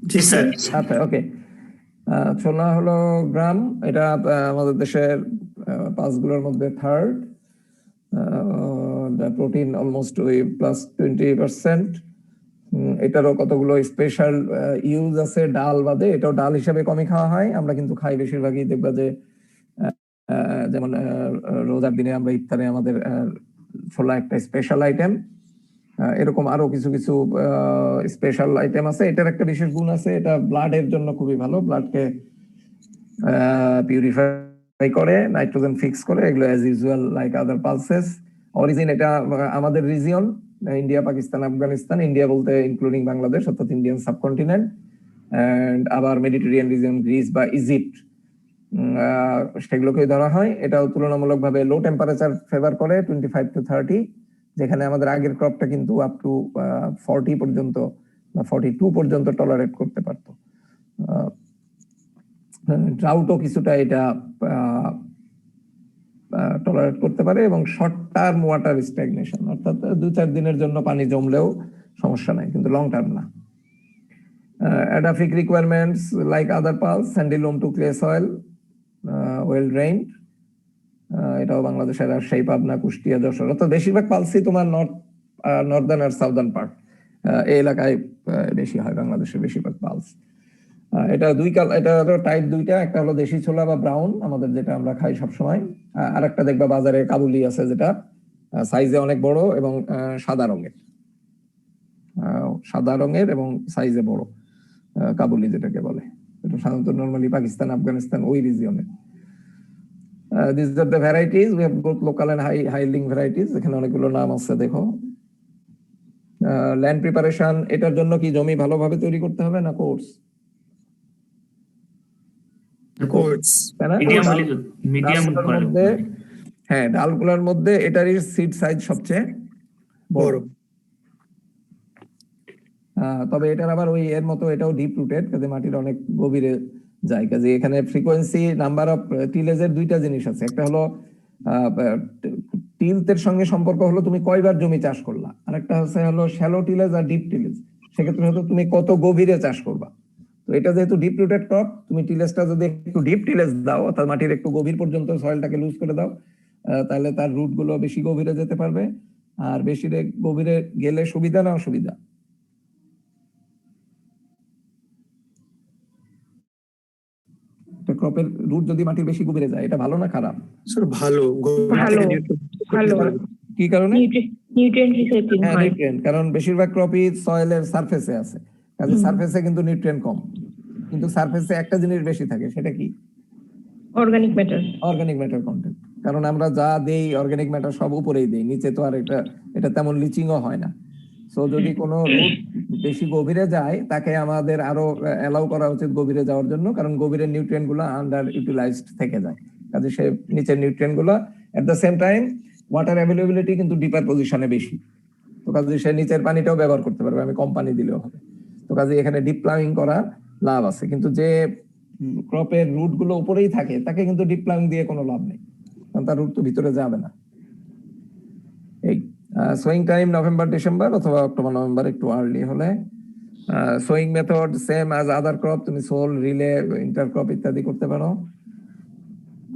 জি স্যার। আচ্ছা, ওকে। ছোলা হলো গ্রাম, এটা আমাদের দেশের পাঁচগুলোর মধ্যে থার্ড। প্রোটিন অলমোস্ট ওই +20%। এটারও কতগুলো স্পেশাল ইউজ আছে ডাল বাদে, এটাও ডাল হিসেবে কমই খাওয়া হয়, আমরা কিন্তু খাই বেশিরভাগই। দেখবা যে যেমন রোজার দিনে আমরা ইফতারে আমাদের ছোলা একটা স্পেশাল আইটেম, এরকম আরো কিছু কিছু স্পেশাল আইটেম আছে। এটার একটা বিশেষ গুণ আছে, এটা ব্লাডের জন্য খুবই ভালো, ব্লাডকে পিউরিফাই করে, নাইট্রোজেন ফিক্স করে, এগুলো as usual like other pulses. Origin এটা আমাদের region, India, Pakistan, Afghanistan, India বলতে ইনক্লুডিং বাংলাদেশ, অর্থাৎ ইন্ডিয়ান সাবকন্টিনেন্ট, এন্ড আবার মেডিটেরিয়ান রিজিয়ন, গ্রিস বা ইজিপ্ট, সেগুলোকে ধরা হয়। এটাও তুলনামূলকভাবে লো টেম্পারেচার ফেভার করে, 25 to 30, যেখানে আমাদের আগের ক্রপটা কিন্তু আপ টু 40 পর্যন্ত বা 42 পর্যন্ত টলারেট করতে পারতো। ড্রাউটও কিছুটা এটা টলারেট করতে পারে, এবং শর্ট টার্ম ওয়াটার স্ট্যাগনেশন, অর্থাৎ 2-4 দিনের জন্য পানি জমলেও সমস্যা নাই, কিন্তু লং টার্ম না। Edaphic requirements like other pulse, sandy loam to clay soil, well drained, এটাও বাংলাদেশের রাজশাহী, পাবনা, কুষ্টিয়া, যশোর, অর্থাৎ বেশিরভাগ পালসই তোমার নর্দার্ন আর সাউদার্ন পার্ট এই এলাকায় বেশি হয়, বাংলাদেশের বেশিরভাগ পালস। এটা এটা টাইপ দুইটা, একটা হলো দেশি ছোলা বা ব্রাউন, আমাদের যেটা আমরা খাই সবসময়, আর একটা দেখবা বাজারে কাবুলি আছে, যেটা সাইজে অনেক বড় এবং সাদা রঙের এবং সাইজে বড়, কাবুলি যেটাকে বলে। এটা সাধারণত নরমালি পাকিস্তান, আফগানিস্তান ওই রিজিয়নে। These are the varieties. We have both local and high yielding varieties. এখানে অনেকগুলো নাম আছে দেখো। ল্যান্ড প্রিপারেশন, এটার জন্য কি জমি ভালোভাবে তৈরি করতে হবে না কোর্স? কোর্স মিডিয়াম হ্যাঁ, ডালগুলোর মধ্যে এটারই সিড সাইজ সবচেয়ে বড়। তবে এটার আবার ওই এর মতো এটাও ডিপ রুটেড, কাজে মাটির অনেক গভীরে যায়। কাজে এখানে ফ্রিকোয়েন্সি, নাম্বার অফ টিলেজের দুইটা জিনিস আছে। একটা হলো টিলতের সঙ্গে সম্পর্ক হলো তুমি কয়বার জমি চাষ করলা, আর একটা হলো শ্যালো টিলেজ আর ডিপ টিলেজ। সেক্ষেত্রে হয়তো তুমি কত গভীরে চাষ করবা। তো এটা যেহেতু ডিপ রুটেড ক্রপ, তুমি টিলেজটা যদি একটু ডিপ টিলেজ দাও, অর্থাৎ মাটির একটু গভীর পর্যন্ত সয়েলটাকে লুজ করে দাও, তাহলে তার রুট গুলো বেশি গভীরে যেতে পারবে। আর বেশি গভীরে গেলে সুবিধা না অসুবিধা? ক্রপের রুট যদি মাটির বেশি গভীরে যায়, এটা ভালো না খারাপ? স্যার ভালো। কি কারণে? নিউট্রিয়েন্ট রিসাইক্লিং হয়। নিউট্রিয়েন্ট, কারণ বেশিরভাগ ক্রপই সয়েলের সারফেসে আছে। কাজে সারফেসে কিন্তু নিউট্রিয়েন্ট কম, কিন্তু সারফেসে একটা জিনিস বেশি থাকে, সেটা কি? Organic matter. Organic matter content. কারণ আমরা যা দেই অর্গানিক ম্যাটার সব উপরেই দেই, নিচে তো আর এটা তেমন লিচিংও হয় না। সো যদি কোনো রুট বেশি গভীরে যায়, তাকে আমাদের আরো অ্যালাউ করা উচিত গভীরে যাওয়ার জন্য, কারণ গভীরের নিউট্রিয়েন্ট গুলো আন্ডার ইউটিলাইজড থেকে যায়। কাজে সে নিচের নিউট্রিয়েন্ট গুলো, at the same time water availability কিন্তু ডিপার পজিশনে বেশি। তো কাজে সে নিচের পানিটাও ব্যবহার করতে পারবে, আমি কম পানি দিলেও হবে। তো কাজে এখানে ডিপ প্লাউইং করা লাভ আছে, কিন্তু যে ক্রপের রুট গুলো উপরেই থাকে তাকে কিন্তু ডিপ প্লাউইং দিয়ে কোনো লাভ নেই, কারণ তার রুট তো ভিতরে যাবে না। এই সোয়িং টাইম নভেম্বর ডিসেম্বর অথবা অক্টোবর নভেম্বর, একটু আর্লি হলে। সোয়িং মেথড সেম অ্যাজ আদার ক্রপ, তুমি সোল, রিলে, ইন্টার ক্রপ ইত্যাদি করতে পারো।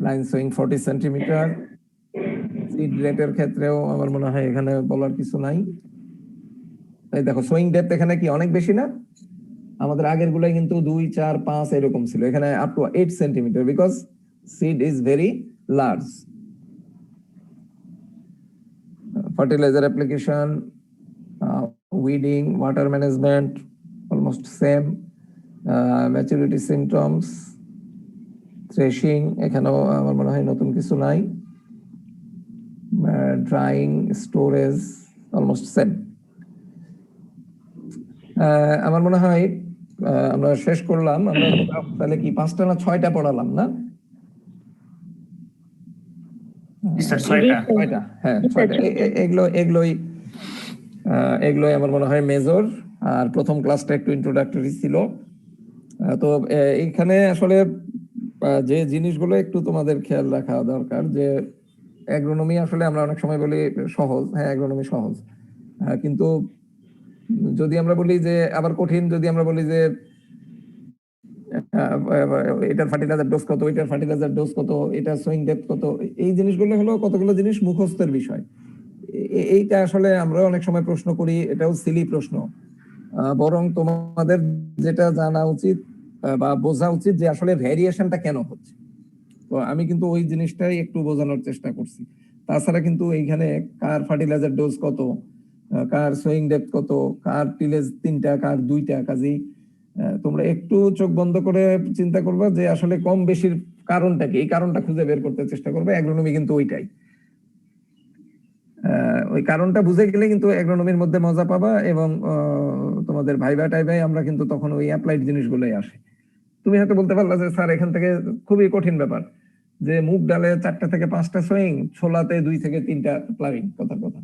Line sewing 40 centimetre. সিড রেটের ক্ষেত্রেও আমার মনে হয় এখানে বলার কিছু নাই। এই দেখো সোয়িং ডেপথ এখানে কি অনেক বেশি না? আমাদের আগের গুলাই কিন্তু 2, 4, 5 এরকম ছিল, এখানে up to 8 centimetre, because seed is very large. Fertilizer application, weeding, water management, almost same. Maturity symptoms, threshing, এখানেও আমার মনে হয় নতুন কিছু নাই। Drying, storage, almost same. আমার মনে হয় আমরা শেষ করলাম। আমরা তাহলে কি 5টা না 6টা পড়ালাম না? হ্যাঁ, এগুলোই আমার মনে হয় মেজর। আর প্রথম ক্লাসটা একটু ইন্ট্রোডাক্টরি ছিল। তো এইখানে আসলে যে জিনিসগুলো একটু তোমাদের খেয়াল রাখা দরকার, যে অ্যাগ্রোনমি আসলে আমরা অনেক সময় বলি সহজ। হ্যাঁ, অ্যাগ্রোনমি সহজ, কিন্তু যদি আমরা বলি যে আবার কঠিন, যদি আমরা বলি যে এটার ফার্টিলাইজার ডোজ কত, এটার ফার্টিলাইজার ডোজ কত, এটার সোয়িং ডেপথ কত, এই জিনিসগুলো হলো কতগুলো জিনিস মুখস্থের বিষয়। এইটা আসলে আমরা অনেক সময় প্রশ্ন করি, এটাও সিলি প্রশ্ন। বরং তোমাদের যেটা জানা উচিত বা বোঝা উচিত যে আসলে ভ্যারিয়েশনটা কেন হচ্ছে। তো আমি কিন্তু ওই জিনিসটাই একটু বোঝানোর চেষ্টা করছি। তাছাড়া কিন্তু এইখানে কার ফার্টিলাইজার ডোজ কত, কার সোয়িং ডেপথ কত, কার টিলেজ 3টা, কার 2টা, কাজেই তোমরা একটু চোখ বন্ধ করে চিন্তা করবে যে আসলে কম বেশির কারণটা কি, এই কারণটা খুঁজে বের করতে চেষ্টা করবে। অ্যাগ্রোনমি কিন্তু ওইটাই, ওই কারণটা বুঝে গেলে কিন্তু অ্যাগ্রোনমির মধ্যে মজা পাবা। এবং তোমাদের ভাইবা টাইবাই আমরা কিন্তু তখন ওই অ্যাপ্লাইড জিনিসগুলোই আসে। তুমি হয়তো বলতে পারলা যে স্যার এখান থেকে খুবই কঠিন ব্যাপার, যে মুগ ডালে 4টা থেকে 5টা সোয়িং, ছোলাতে 2 থেকে 3টা প্লাউইং, কথার কথা।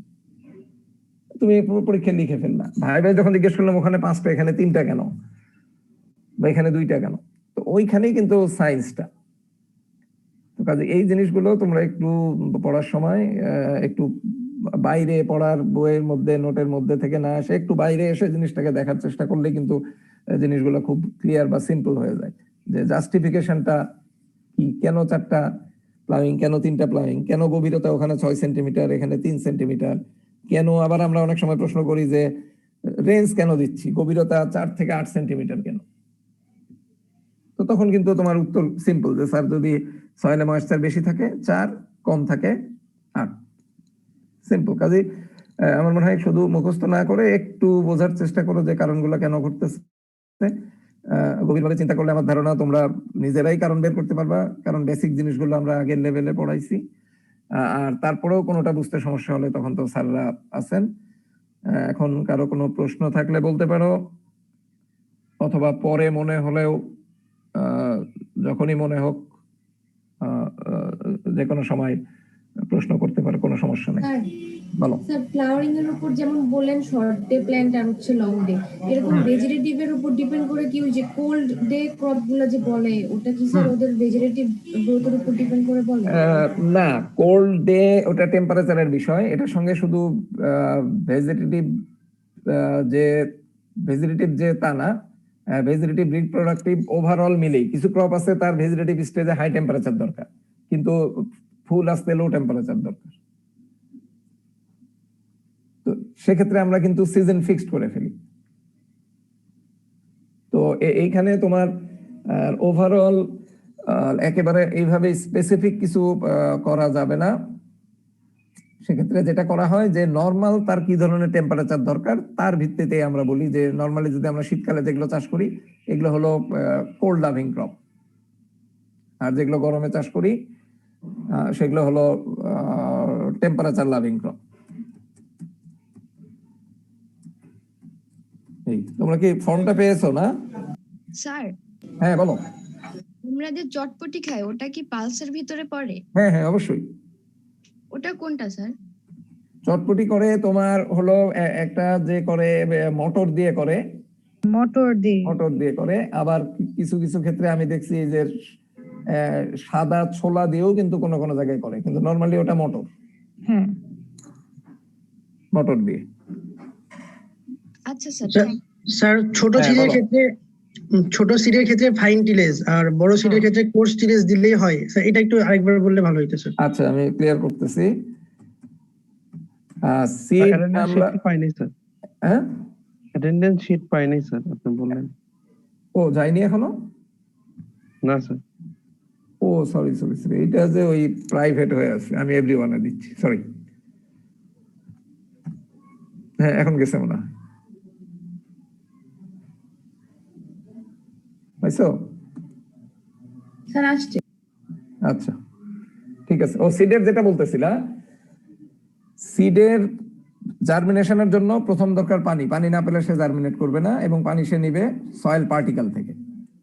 তুমি পরীক্ষা লিখে ফেললা। ভাই যখন জিজ্ঞেস করলাম ওখানে 5টা, এখানে 3টা কেন, বা এখানে 2টা কেন, তো ওইখানেই কিন্তু সায়েন্সটা। তো কাজে এই জিনিসগুলো তোমরা একটু পড়ার সময় একটু বাইরে পড়ার বইয়ের মধ্যে, নোটের মধ্যে থেকে না এসে একটু বাইরে এসে জিনিসটাকে দেখার চেষ্টা করলে কিন্তু জিনিসগুলো খুব ক্লিয়ার বা সিম্পল হয়ে যায়। যে জাস্টিফিকেশনটা কি, কেন 4টা প্লাউইং, কেন 3টা প্লাউইং, কেন গভীরতা ওখানে 6 সেন্টিমিটার, এখানে 3 সেন্টিমিটার, কেন আবার আমরা অনেক সময় প্রশ্ন করি যে রেঞ্জ কেন দিচ্ছি, গভীরতা 4 থেকে 8 সেন্টিমিটার কেন। তো তখন কিন্তু তোমার উত্তর সিম্পল, যে স্যার যদি সয়েলে ময়েশ্চার বেশি থাকে 4, কম থাকে 8, সিম্পল। কাজে আমার মনে হয় শুধু মুখস্থ না করে একটু বোঝার চেষ্টা করো যে কারণগুলো কেন ঘটতেছে। গভীরভাবে চিন্তা করলে আমার ধারণা তোমরা নিজেরাই কারণ বের করতে পারবা, কারণ বেসিক জিনিসগুলো আমরা আগের লেভেলে পড়াইছি। আর তারপরেও কোনোটা বুঝতে সমস্যা হলে তখন তো স্যাররা আছেন। এখন কারো কোনো প্রশ্ন থাকলে বলতে পারো, অথবা পরে মনে হলেও যখনই মনে হোক যে কোনো সময় প্রশ্ন করতে পারো, কোনো সমস্যা নেই। বলো স্যার, ফ্লাওয়ারিং এর উপর যেমন বললেন শর্ট ডে প্ল্যান্ট আর হচ্ছে লং ডে, এরকম ভেজিটেটিভ এর উপর ডিপেন্ড করে কি ওই যে কোল্ড ডে ক্রপ গুলো যে বলে ওটা কি স্যার ওদের ভেজিটেটিভ গ্রোথের উপর ডিপেন্ড করে বলে? না, কোল্ড ডে ওটা টেম্পারেচারের বিষয়, এটার সঙ্গে শুধু ভেজিটেটিভ যে তা না, ভেজিটেটিভ রিপ্রোডাক্টিভ ওভারঅল মিলেই কিছু ক্রপ আছে তার ভেজিটেটিভ স্টেজে হাই টেম্পারেচার দরকার, কিন্তু ফুল আসতে লো টেম্পারেচার দরকার। তো সেক্ষেত্রে আমরা কিন্তু সিজন ফিক্সড করে ফেলি। তো এইখানে তোমার ওভারঅল একেবারে এইভাবে স্পেসিফিক কিছু করা যাবে না। সেক্ষেত্রে যেটা করা হয় যে নর্মাল তার কি ধরনের টেম্পারেচার দরকার তার ভিত্তিতে আমরা বলি যে নর্মালি যদি আমরা শীতকালে যেগুলো চাষ করি এগুলো হলো কোল্ড লাভিং ক্রপ, আর যেগুলো গরমে চাষ করি সেগুলো হলো টেম্পারেচার লাভিং ক্রপ। এই তোমরা কি ফর্মটা পেয়েছো না? স্যার, হ্যাঁ বলো। আমরা যে চটপটি খাই ওটা কি পালসের ভিতরে পড়ে? হ্যাঁ হ্যাঁ অবশ্যই। ওটা কোনটা স্যার? চটপটি করে তোমার হলো একটা যে করে মটর দিয়ে করে, মটর দিয়ে করে, আবার কিছু কিছু ক্ষেত্রে আমি দেখছি যে সাদা ছোলা দিয়েও কিন্তু কোনো কোনো জায়গায় করে, কিন্তু নরমালি ওটা মটর। হ্যাঁ, মটর দিয়ে। আচ্ছা স্যার। স্যার, ছোট সিডের ক্ষেত্রে ফাইন টিলেজ আর বড় সিডের ক্ষেত্রে কোর্স টিলেজ দিলেই হয় স্যার, এটা একটু আরেকবার বললে ভালো হইতো স্যার। আচ্ছা, আমি ক্লিয়ার করতেছি। সিড আমরা পাইনি স্যার। হ্যাঁ, অ্যাটেন্ডেন্স শীট পাইনি স্যার, আপনি বললেন। ও যায়নি এখনো? না স্যার। ও সরি, এটা যে ওই প্রাইভেট হয়ে আছে, আমি এভরিওয়ানে দিচ্ছি, সরি। হ্যাঁ, এখন গেছে মনে হয়। পাইছো? স্যার আসছে। আচ্ছা ঠিক আছে। ও সিডের যেটা বলতেছিলা, সিডের জার্মিনেশনের জন্য প্রথম দরকার পানি। পানি না পেলে সে জার্মিনেট করবে না, এবং পানি সে নিবে সয়েল পার্টিকেল থেকে।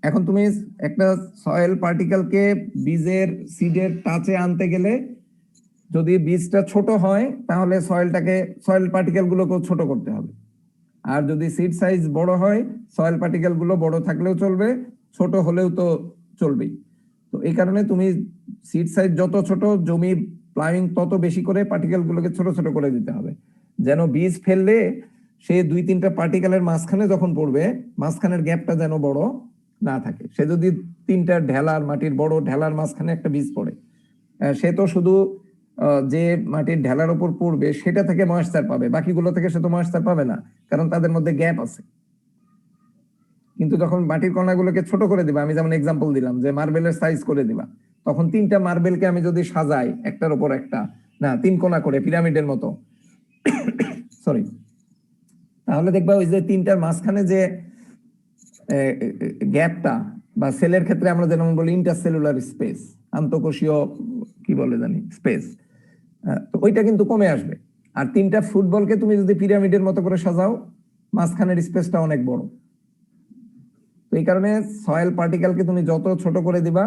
এখন তুমি একটা সয়েল পার্টিকেলকে বীজের সিডের টাচে আনতে গেলে যদি বীজটা ছোট হয় তাহলে সয়েল পার্টিকেল গুলোকেও ছোট করতে হবে, আর যদি সিড সাইজ বড় হয় সয়েল পার্টিকেল গুলো বড় থাকলেও চলবে, ছোট হলেও তো চলবেই। তো এই কারণে তুমি সিড সাইজ যত ছোট, জমি প্লাইং তত বেশি করে পার্টিকেল গুলোকে ছোট ছোট করে দিতে হবে, যেন বীজ ফেললে সে 2-3টা পার্টিকেলের মাঝখানে যখন পড়বে মাঝখানের গ্যাপটা যেন বড় না থাকে। সে যদি 3টা ঢেলার মাটির বড় ঢেলার মাঝখানে একটা বীজ পড়ে, সে তো শুধু যে মাটির ঢেলার উপর পড়বে সেটা থেকে ময়েশ্চার পাবে, বাকিগুলো থেকে সে তো ময়েশ্চার পাবে না, কারণ তাদের মধ্যে গ্যাপ আছে। কিন্তু যখন মাটির কণাগুলোকে ছোট করে দিবা, আমি যেমন এক্সাম্পল দিলাম যে মার্বেলের সাইজ করে দিবা, তখন 3টা মার্বেলকে আমি যদি সাজাই একটার উপর একটা, না 3 কোণা করে পিরামিডের মতো, সরি, তাহলে দেখবা ওই যে 3টার মাঝখানে যে গ্যাপটা, বা সেলের ক্ষেত্রে আমরা যেমন বলি ইন্টারসেলুলার স্পেস, আন্তঃকোষীয় কি বলে জানি স্পেস, তো ওইটা কিন্তু কমে আসবে। আর 3টা ফুটবলকে তুমি যদি পিরামিডের মতো করে সাজাও, মাঝখানের স্পেসটা অনেক বড়। তো এই কারণে সয়েল পার্টিকেলকে তুমি যত ছোট করে দিবা,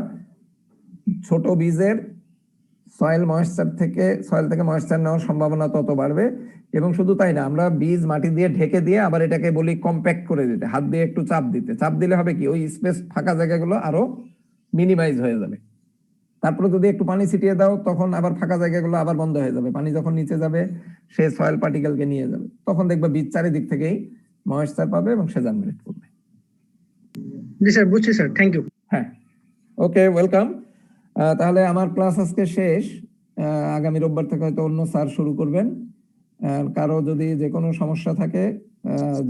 ছোট বীজের সয়েল থেকে ময়েশ্চার নেওয়ার সম্ভাবনা তত বাড়বে। এবং শুধু তাই না, আমরা বীজ মাটি দিয়ে ঢেকে দিয়ে আবার এটাকে বলি কম্প্যাক্ট করে দিতে, হাত দিয়ে একটু চাপ দিলে হবে কি, ওই স্পেস ফাঁকা জায়গাগুলো আরো মিনিমাইজ হয়ে যাবে। তারপরে যদি একটু পানি ছিটিয়ে দাও, তখন আবার ফাঁকা জায়গাগুলো আবার বন্ধ হয়ে যাবে, পানি যখন নিচে যাবে সে সয়েল পার্টিকেলকে নিয়ে যাবে, তখন দেখবে বীজ চারিদিক থেকেই ময়েশ্চার পাবে এবং সে জার্মিনেট করবে। জি স্যার, বুঝছি স্যার, থ্যাংক ইউ। হ্যাঁ, ওকে, ওয়েলকাম। তাহলে আমার ক্লাস আজকে শেষ, আগামী রোববার থেকে হয়তো অন্য স্যার শুরু করবেন। কারো যদি যে কোনো সমস্যা থাকে,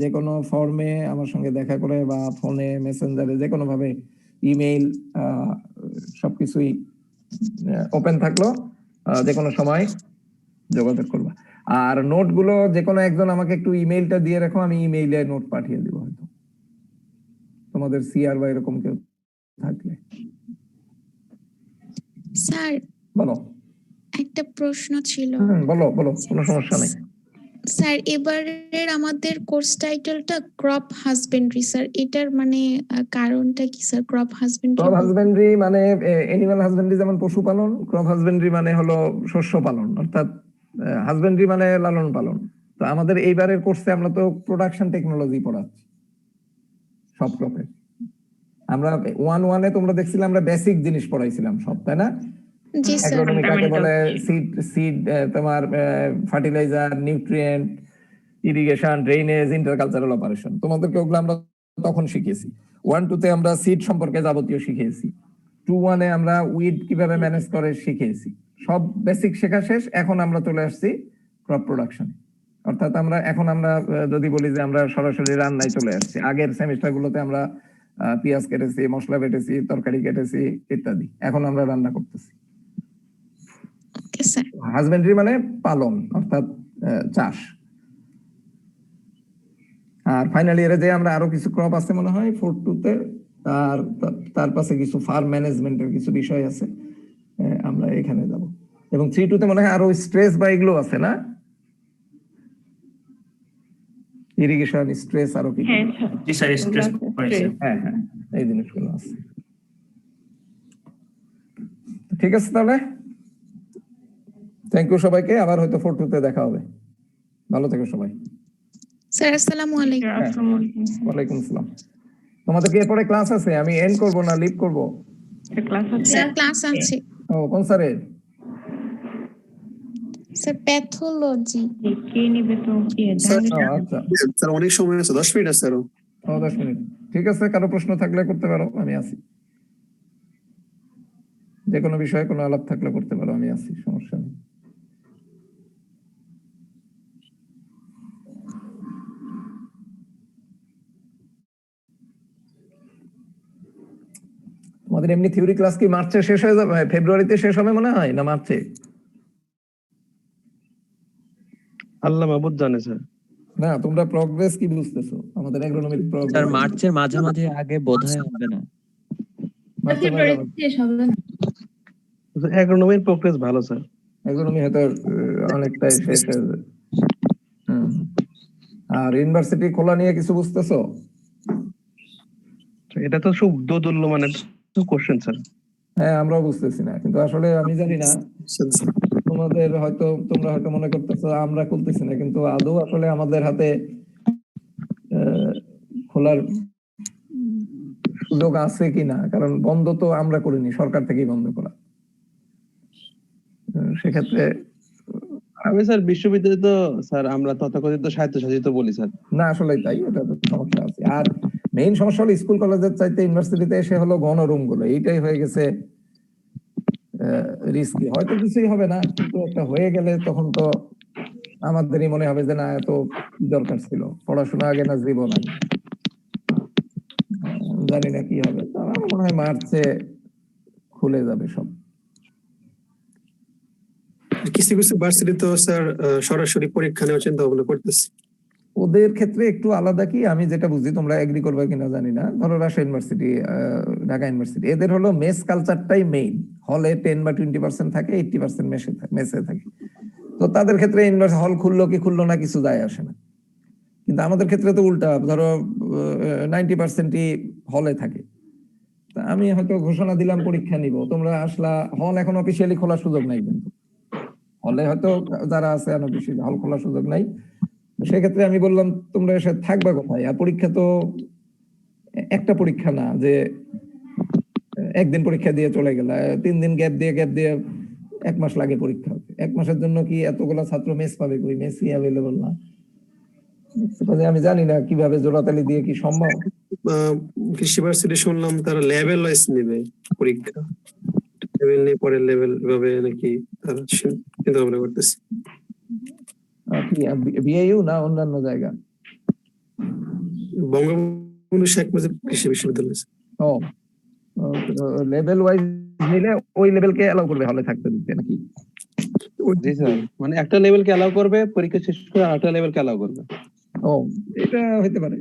যে কোনো ফর্মে আমার সঙ্গে দেখা করে বা ফোনে, মেসেঞ্জারে, যে কোনো ভাবে, ইমেইল, সবকিছুই ওপেন থাকলো, যে কোনো সময় যোগাযোগ করবা। আর নোটগুলো যে কোনো একজন আমাকে একটু ইমেইলটা দিয়ে রাখো, আমি ইমেইলে নোট পাঠিয়ে দিব হয়তো। তোমাদের সিআর বা এরকম কেউ থাকলে স্যার বলো। একটা প্রশ্ন ছিল। বলো বলো, কোনো সমস্যা নাই। স্যার এবারের আমাদের কোর্স টাইটেলটা ক্রপ হাজবেন্ডারি, স্যার এটার মানে কারণটা কি sir? Crop husbandry crop husbandry মানে এনিম্যাল হাজবেন্ডারি যেমন পশুপালন, ক্রপ হাজবেন্ডারি মানে হলো শস্য পালন, অর্থাৎ হাজবেন্ডারি মানে লালন পালন। তো আমাদের এইবারের কোর্সে আমরা তো প্রোডাকশন টেকনোলজি পড়াচ্ছি সব ক্রপের। আমরা 1-1 তোমরা দেখছিলে আমরা বেসিক জিনিস পড়াইছিলাম সব, তাই না? জি স্যার। অ্যাগ্রোনমি কাকে বলে, সিড তোমার fertiliser, nutrient, irrigation, drainage, intercultural operation, তোমাদেরকে ওগুলো আমরা তখন শিখিয়েছি। 1-2 আমরা সিড সম্পর্কে যাবতীয় শিখিয়েছি। 2-1 আমরা উইড কিভাবে ম্যানেজ করে শিখিয়েছি। সব বেসিক শেখা শেষ, এখন আমরা চলে আসছি ক্রপ প্রোডাকশন। অর্থাৎ আমরা যদি বলি যে আমরা সরাসরি রান্নায় চলে আসছি। আগের সেমিস্টার গুলোতে আমরা পেঁয়াজ কেটেছি, মশলা বেটেছি, তরকারি কেটেছি ইত্যাদি। এখন আমরা রান্না করতেছি। হাজবেন্ডারি মানে পালন, অর্থাৎ চাষ। আর ফাইনাল ইয়ারে যে আমরা আরো কিছু ক্রপ আছে মনে হয় 4-2 তার পাশে কিছু ফার্ম ম্যানেজমেন্টের কিছু বিষয় আছে, আমরা এখানে যাব। এবং 3-2 মনে হয় আরো স্ট্রেস বা এগুলো আছে না, ইরিগেশন, স্ট্রেস, আরো কি? জি স্যার, স্ট্রেস পড়েছে। হ্যাঁ হ্যাঁ, এই জিনিসগুলো আছে। ঠিক আছে তাহলে, থ্যাংক ইউ সবাইকে। আবার হয়তো 4-2 দেখা হবে। ভালো থেকো সবাই। স্যার আসসালামু আলাইকুম। ওয়ালাইকুম আসসালাম। তোমাদের কি এরপরে ক্লাস আছে? আমি এন্ড করব না লিভ করব? স্যার ক্লাস আছে। ও, কোন স্যারের? Sir pathology. কে নিবে তো কি জানি না। আচ্ছা স্যার অনেক সময় আছে, 10 মিনিট আছে আরো। 10 মিনিট, ঠিক আছে। কারো প্রশ্ন থাকলে করতে পারো, আমি আছি। যে কোনো বিষয়ে কোনো আলাপ থাকলে করতে পারো, আমি আছি, সমস্যা নেই। তোমাদের এমনি থিওরি ক্লাস কি মার্চে শেষ হয়ে যাবে? ফেব্রুয়ারিতে শেষ হবে মনে হয়, না মার্চে? আল্লাহ মাহবুব জানে স্যার। না, তোমরা প্রগ্রেস কি বুঝতেছো? আমাদের এগ্রোনমির প্রগ্রেস স্যার মার্চের মাঝামাঝি আগে বোধহয় হবে না। এগ্রোনমির প্রোগ্রেস ভালো স্যার। এগ্রোনমি হয়তো অনেকটাই শেষ হয়ে যাবে। আর ইউনিভার্সিটি খোলা নিয়ে কিছু বুঝতেছো? এটা তো খুব দোদুল্য মানে কোশ্চেন স্যার। হ্যাঁ, আমরাও বুঝতেছি না, কিন্তু আসলে আমি জানি না, তোমরা হয়তো মনে করতেছো আমরা খুলতেছি না, কিন্তু আদৌ আসলে আমাদের হাতে খোলার সুযোগ আছে কিনা, কারণ বন্ধ তো আমরা করিনি, সরকার থেকেই বন্ধ করা। সেক্ষেত্রে আমি স্যার বিশ্ববিদ্যালয়ে তো স্যার আমরা তথাকথিত স্বায়ত্তশাসিত বলি স্যার। না, আসলে তাই, এটা তো সমস্যা আছে। আর মেইন সমস্যা হলো স্কুল কলেজের চাইতে ইউনিভার্সিটিতে এসে হলো গণরুম গুলো, এইটাই হয়ে গেছে রিস্কি। হয়তো কিছুই হবে না, কিন্তু একটা হয়ে গেলে তখন তো আমাদেরই মনে হবে যে না, এত দরকার ছিল, পড়াশোনা আগে না জীবন আগে। জানি না কি হবে, আমার মনে হয় মার্চে খুলে যাবে সব। কিছু কিছু ভার্সিটি তো স্যার সরাসরি পরীক্ষা নেওয়ার চিন্তা ভাবনা করতেছে। ওদের ক্ষেত্রে একটু আলাদা, কি আমি যেটা বুঝি, তোমরা এগ্রি করবে কিনা জানি না। ধরো রাজশাহী ইউনিভার্সিটি, ঢাকা ইউনিভার্সিটি, এদের হলো মেস কালচারটাই মেইন। হলে 10 বা 20% থাকে, 80% মেসে থাকে। তো তাদের ক্ষেত্রে হল খুললো কি খুললো না কিছু যায় আসে না। কিন্তু আমাদের ক্ষেত্রে তো উল্টা, ধরো 90%ই হলে থাকে। তা আমি হয়তো ঘোষণা দিলাম পরীক্ষা নিব, তোমরা আসলা, হল এখন অফিসিয়ালি খোলার সুযোগ নাই, কিন্তু হলে হয়তো যারা আছে অফিসিয়ালি, হল খোলার সুযোগ নাই। সেক্ষেত্রে আমি বললাম তোমরা এসে থাকবা কোথায়? আর পরীক্ষা তো একটা পরীক্ষা না যে একদিন পরীক্ষা দিয়ে চলে গেল, 3 দিন গ্যাপ দিয়ে 1 মাস লাগে পরীক্ষা হতে। 1 মাসের জন্য কি এতগুলা ছাত্র মেস পাবে? কই, মেসই অ্যাভেলেবল না। আমি জানি না কিভাবে জোড়াতালি দিয়ে কি সম্ভব। কৃষি ভার্সিটি শুনলাম তারা লেভেল ওয়াইজ নেবে পরীক্ষা, লেভেল নিয়ে পরে লেভেল ভাবে নাকি তারা চিন্তা ভাবনা করতেছে। বিএইউ না অন্যান্য জায়গা? বঙ্গবন্ধু শেখ মুজিব কৃষি বিশ্ববিদ্যালয়। ও, লেভেল ওয়াইজ নিলে ওই লেভেলকে অ্যালাউ করবে হলে থাকতে দিতে নাকি? জি স্যার, মানে একটা লেভেলকে অ্যালাউ করবে, পরীক্ষা শেষ করে আরেকটা লেভেলকে অ্যালাউ করবে। ও, এটা হইতে পারে।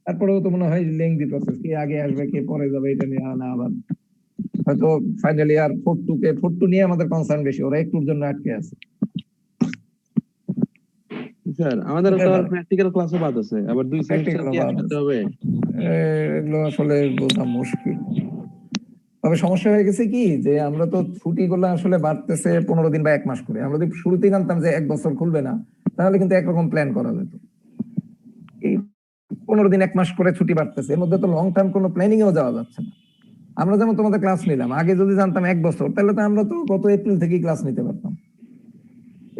তারপরেও তো মনে হয় লেংদি প্রসেস, কে আগে আসবে কে পরে যাবে এটা নিয়ে না আবার হয়তো ফাইনালি আর 4-2 নিয়ে আমাদের কনসার্ন বেশি, ওরা একটুর জন্য আটকে আছে। স্যার আমাদের তো প্র্যাকটিক্যাল ক্লাসও বাদ আছে, আবার 2 সেমিস্টার কি একসাথে হবে? এগুলো আসলে বোঝা মুশকিল। তবে সমস্যা হয়ে গেছে কি যে আমরা তো ছুটিগুলো আসলে বাড়তেছে 15 দিন বা 1 মাস করে। আমরা যদি শুরুতেই জানতাম যে 1 বছর খুলবে না, তাহলে কিন্তু একরকম প্ল্যান করা যেত। এই 15 দিন 1 মাস করে ছুটি বাড়তেছে, এর মধ্যে তো লং টার্ম কোনো প্ল্যানিং এও যাওয়া যাচ্ছে না। আমরা যেমন তোমাদের ক্লাস নিলাম, আগে যদি জানতাম 1 বছর, তাহলে তো আমরা তো গত এপ্রিল থেকেই ক্লাস নিতে পারতাম।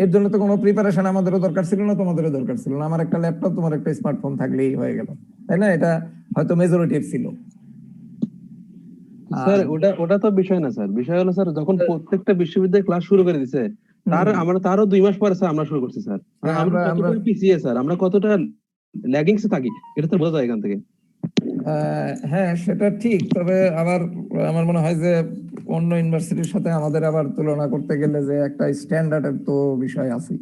এর জন্য তো কোনো প্রিপারেশন আমাদেরও দরকার ছিল না, তোমাদেরও দরকার ছিল না। আমার একটা ল্যাপটপ, তোমার একটা স্মার্টফোন থাকলেই হয়ে গেল, তাই না? এটা হয়তো মেজরিটিভ ছিল। স্যার ওটা তো বিষয় না স্যার, বিষয় হলো স্যার যখন প্রত্যেকটা বিশ্ববিদ্যালয় ক্লাস শুরু করে দিছে, তারও 2 মাস পরে স্যার আমরা শুরু করছি স্যার। আমরা কতটা পিছিয়ে স্যার, আমরা কতটা ল্যাগিংসে থাকি, এটা তো বোঝা যায় এখান থেকে। হ্যাঁ সেটা ঠিক, তবে আবার আমার মনে হয় যে অন্য ইউনিভার্সিটির সাথে আমাদের আবার তুলনা করতে গেলে যে একটা স্ট্যান্ডার্ডের তো বিষয় আছে।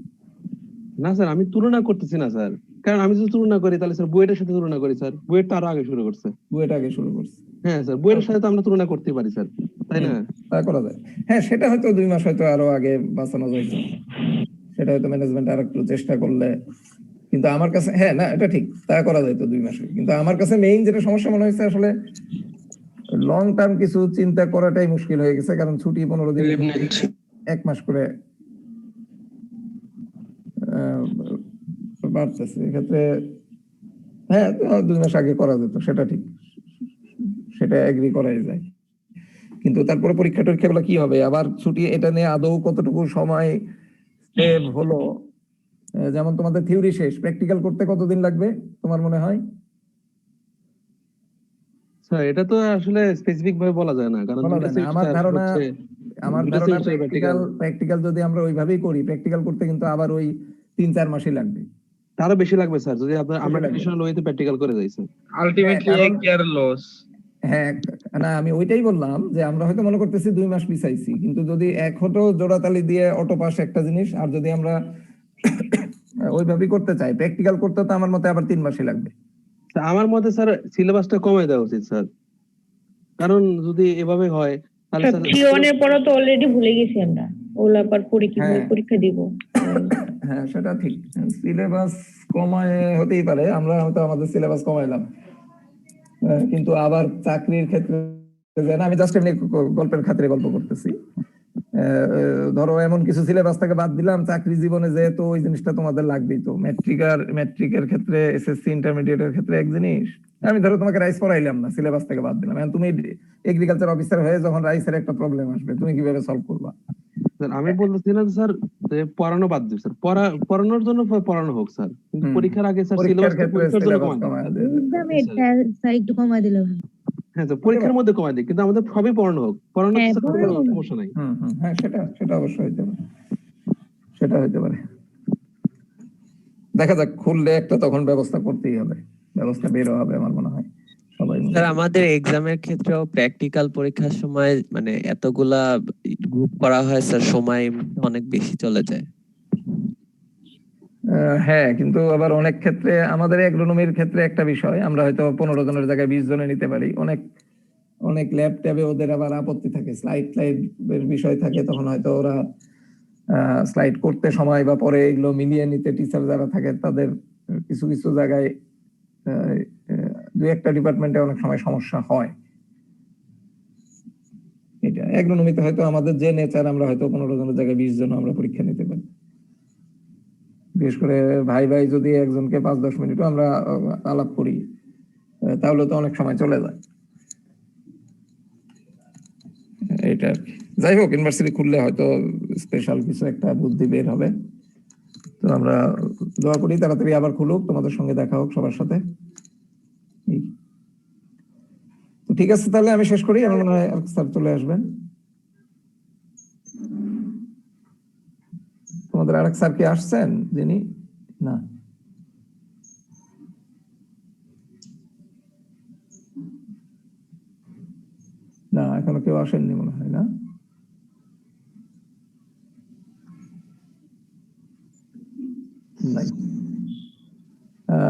না স্যার আমি তুলনা করতেছি না স্যার, কারণ আমি যদি তুলনা করি তাহলে স্যার বুয়েটের সাথে তুলনা করি স্যার, বুয়েট তো আরো আগে শুরু করছে। বুয়েট আগে শুরু করছে, হ্যাঁ স্যার বুয়েটের সাথে তো আমরা তুলনা করতে পারি স্যার, তাই না? তা করা যায়। হ্যাঁ সেটা হয়তো 2 মাস হয়তো আরো আগে বাঁচানো যাইত, সেটা হয়তো ম্যানেজমেন্ট আর একটু চেষ্টা করলে। কিন্তু আমার কাছে হ্যাঁ না এটা ঠিক, তা করা যাইতো 2 মাসে। কিন্তু আমার কাছে মেইন যেটা সমস্যা মনে হয়েছে আসলে লং টার্ম কিছু চিন্তা করাটাই মুশকিল হয়ে গেছে, কারণ ছুটি 15 দিন 1 মাস করে বাড়তেছে। এক্ষেত্রে হ্যাঁ 2 মাস আগে করা যেত, সেটা ঠিক, সেটা এগ্রি করাই যায়। কিন্তু তারপরে পরীক্ষা টরীক্ষা গুলো কি হবে, আবার ছুটি, এটা নিয়ে আদৌ কতটুকু সময় সেভ হলো? যেমন তোমাদের থিওরি শেষ, প্র্যাকটিক্যাল করতে কতদিন লাগবে তোমার মনে হয়? স্যার এটা তো আসলে স্পেসিফিক ভাবে বলা যায় না, কারণ আমার ধারণা প্র্যাকটিক্যাল যদি আমরা ওইভাবেই করি, প্র্যাকটিক্যাল করতে কিন্তু আবার ওই 3-4 মাসই লাগবে। তারও বেশি লাগবে স্যার যদি আমরা ট্রেডিশনাল ওয়েতে প্র্যাকটিক্যাল করে যাই স্যার। আলটিমেটলি 1 ইয়ার লস। হ্যাঁ না আমি ওইটাই বললাম যে আমরা হয়তো মনে করতেছি 2 মাস পিছাইছি, কিন্তু যদি এখনো জোড়াতালি দিয়ে অটো পাস একটা জিনিস, আর যদি আমরা ওইভাবেই করতে চাই প্র্যাকটিক্যাল করতে, তো আমার মতে আবার 3 মাসই লাগবে। আমার মতে স্যার সিলেবাসটা কমায় দেওয়া উচিত স্যার, কারণ যদি এভাবে হয় তাহলে স্যার থিওনের পড়া তো অলরেডি ভুলে গেছি আমরা, ওলা আবার পরীক্ষা দিব। হ্যাঁ সেটা ঠিক, সিলেবাস কমায় হতেই পারে, আমরা হয়তো আমাদের সিলেবাস কমাইলাম, কিন্তু আবার চাকরির ক্ষেত্রে আমি জাস্ট এমনি গল্পের খাতিরে গল্প করতেছি। ধরো এমন কিছু সিলেবাস থেকে বাদ দিলাম, চাকরি জীবনে যেহেতু ওই জিনিসটা তোমাদের লাগবেই, তো ম্যাট্রিকের ক্ষেত্রে, এসএসসি ইন্টারমিডিয়েটের ক্ষেত্রে এক জিনিস, আমি ধরো তোমাকে রাইস পড়াইলাম না, সিলেবাস থেকে বাদ দিলাম, এখন তুমি এগ্রিকালচার অফিসার হয়ে যখন রাইসের একটা প্রবলেম আসবে, তুমি কিভাবে সলভ করবা? স্যার আমি বলতেছি না স্যার পড়ানো বাদ দিই স্যার, পড়ানোর জন্য পড়ানো হোক স্যার, কিন্তু পরীক্ষার আগে স্যার সিলেবাস একটু কমায় দিলে হ্যাঁ স্যার পরীক্ষার মধ্যে কমায় দিই, কিন্তু আমাদের সবই পড়ানো হোক, পড়ানোর সমস্যা নাই। হ্যাঁ সেটা অবশ্যই হইতে পারে, সেটা হইতে পারে। দেখা যাক, খুললে একটা তখন ব্যবস্থা করতেই হবে, ব্যবস্থা বের হবে আমার মনে হয় সবাই। স্যার আমাদের এক্সামের ক্ষেত্রেও প্র্যাকটিক্যাল পরীক্ষার সময় মানে এতগুলা গ্রুপ করা হয় স্যার, সময় অনেক বেশি চলে যায়। হ্যাঁ কিন্তু আবার অনেক ক্ষেত্রে আমাদের এগ্রোনমির ক্ষেত্রে একটা বিষয়, আমরা হয়তো 15 জনের জায়গায় 20 জনে নিতে পারি। অনেক ল্যাব ট্যাবে ওদের আবার আপত্তি থাকে, স্লাইড এর বিষয় থাকে, তখন হয়তো ওরা স্লাইড করতে সময় বা পরে এগুলো মিলিয়ে নিতে টিচার যারা থাকে তাদের কিছু কিছু জায়গায় 2-1টা ডিপার্টমেন্টে অনেক সময় সমস্যা হয়। এটা এগ্রোনমিতে হয়তো আমাদের যে নেচার, আমরা হয়তো 15 জনের জায়গায় 20 জন আমরা পরীক্ষা নিতে পারি। বিশেষ করে ভাই যদি একজনকে 5-10 মিনিটও আমরা আলাপ করি, তাহলে তো অনেক সময় চলে যায়। এটা যাই হোক, ইউনিভার্সিটি খুললে হয়তো স্পেশাল কিছু একটা বুদ্ধি বের হবে। তো আমরা দোয়া করি তাড়াতাড়ি আবার খুলুক, তোমাদের সঙ্গে দেখা হোক সবার সাথে। তো ঠিক আছে, তাহলে আমি শেষ করি, আমার মনে হয় স্যার চলে আসবেন। তোমাদের আরেক স্যার কি আসছেন যিনি? না না এখনো কেউ আসেননি মনে হয়, না?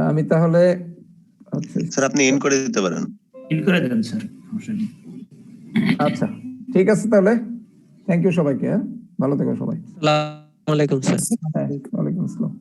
আমি তাহলে আচ্ছা স্যার আপনি এন্ড করে দিতে পারেন। ইন করে দেন স্যার, সমস্যা নেই। আচ্ছা ঠিক আছে তাহলে, থ্যাংক ইউ সবাইকে, হ্যাঁ ভালো থেকো সবাই। আসসালামু আলাইকুম স্যার। হ্যাঁ ওয়ালাইকুম আসসালাম।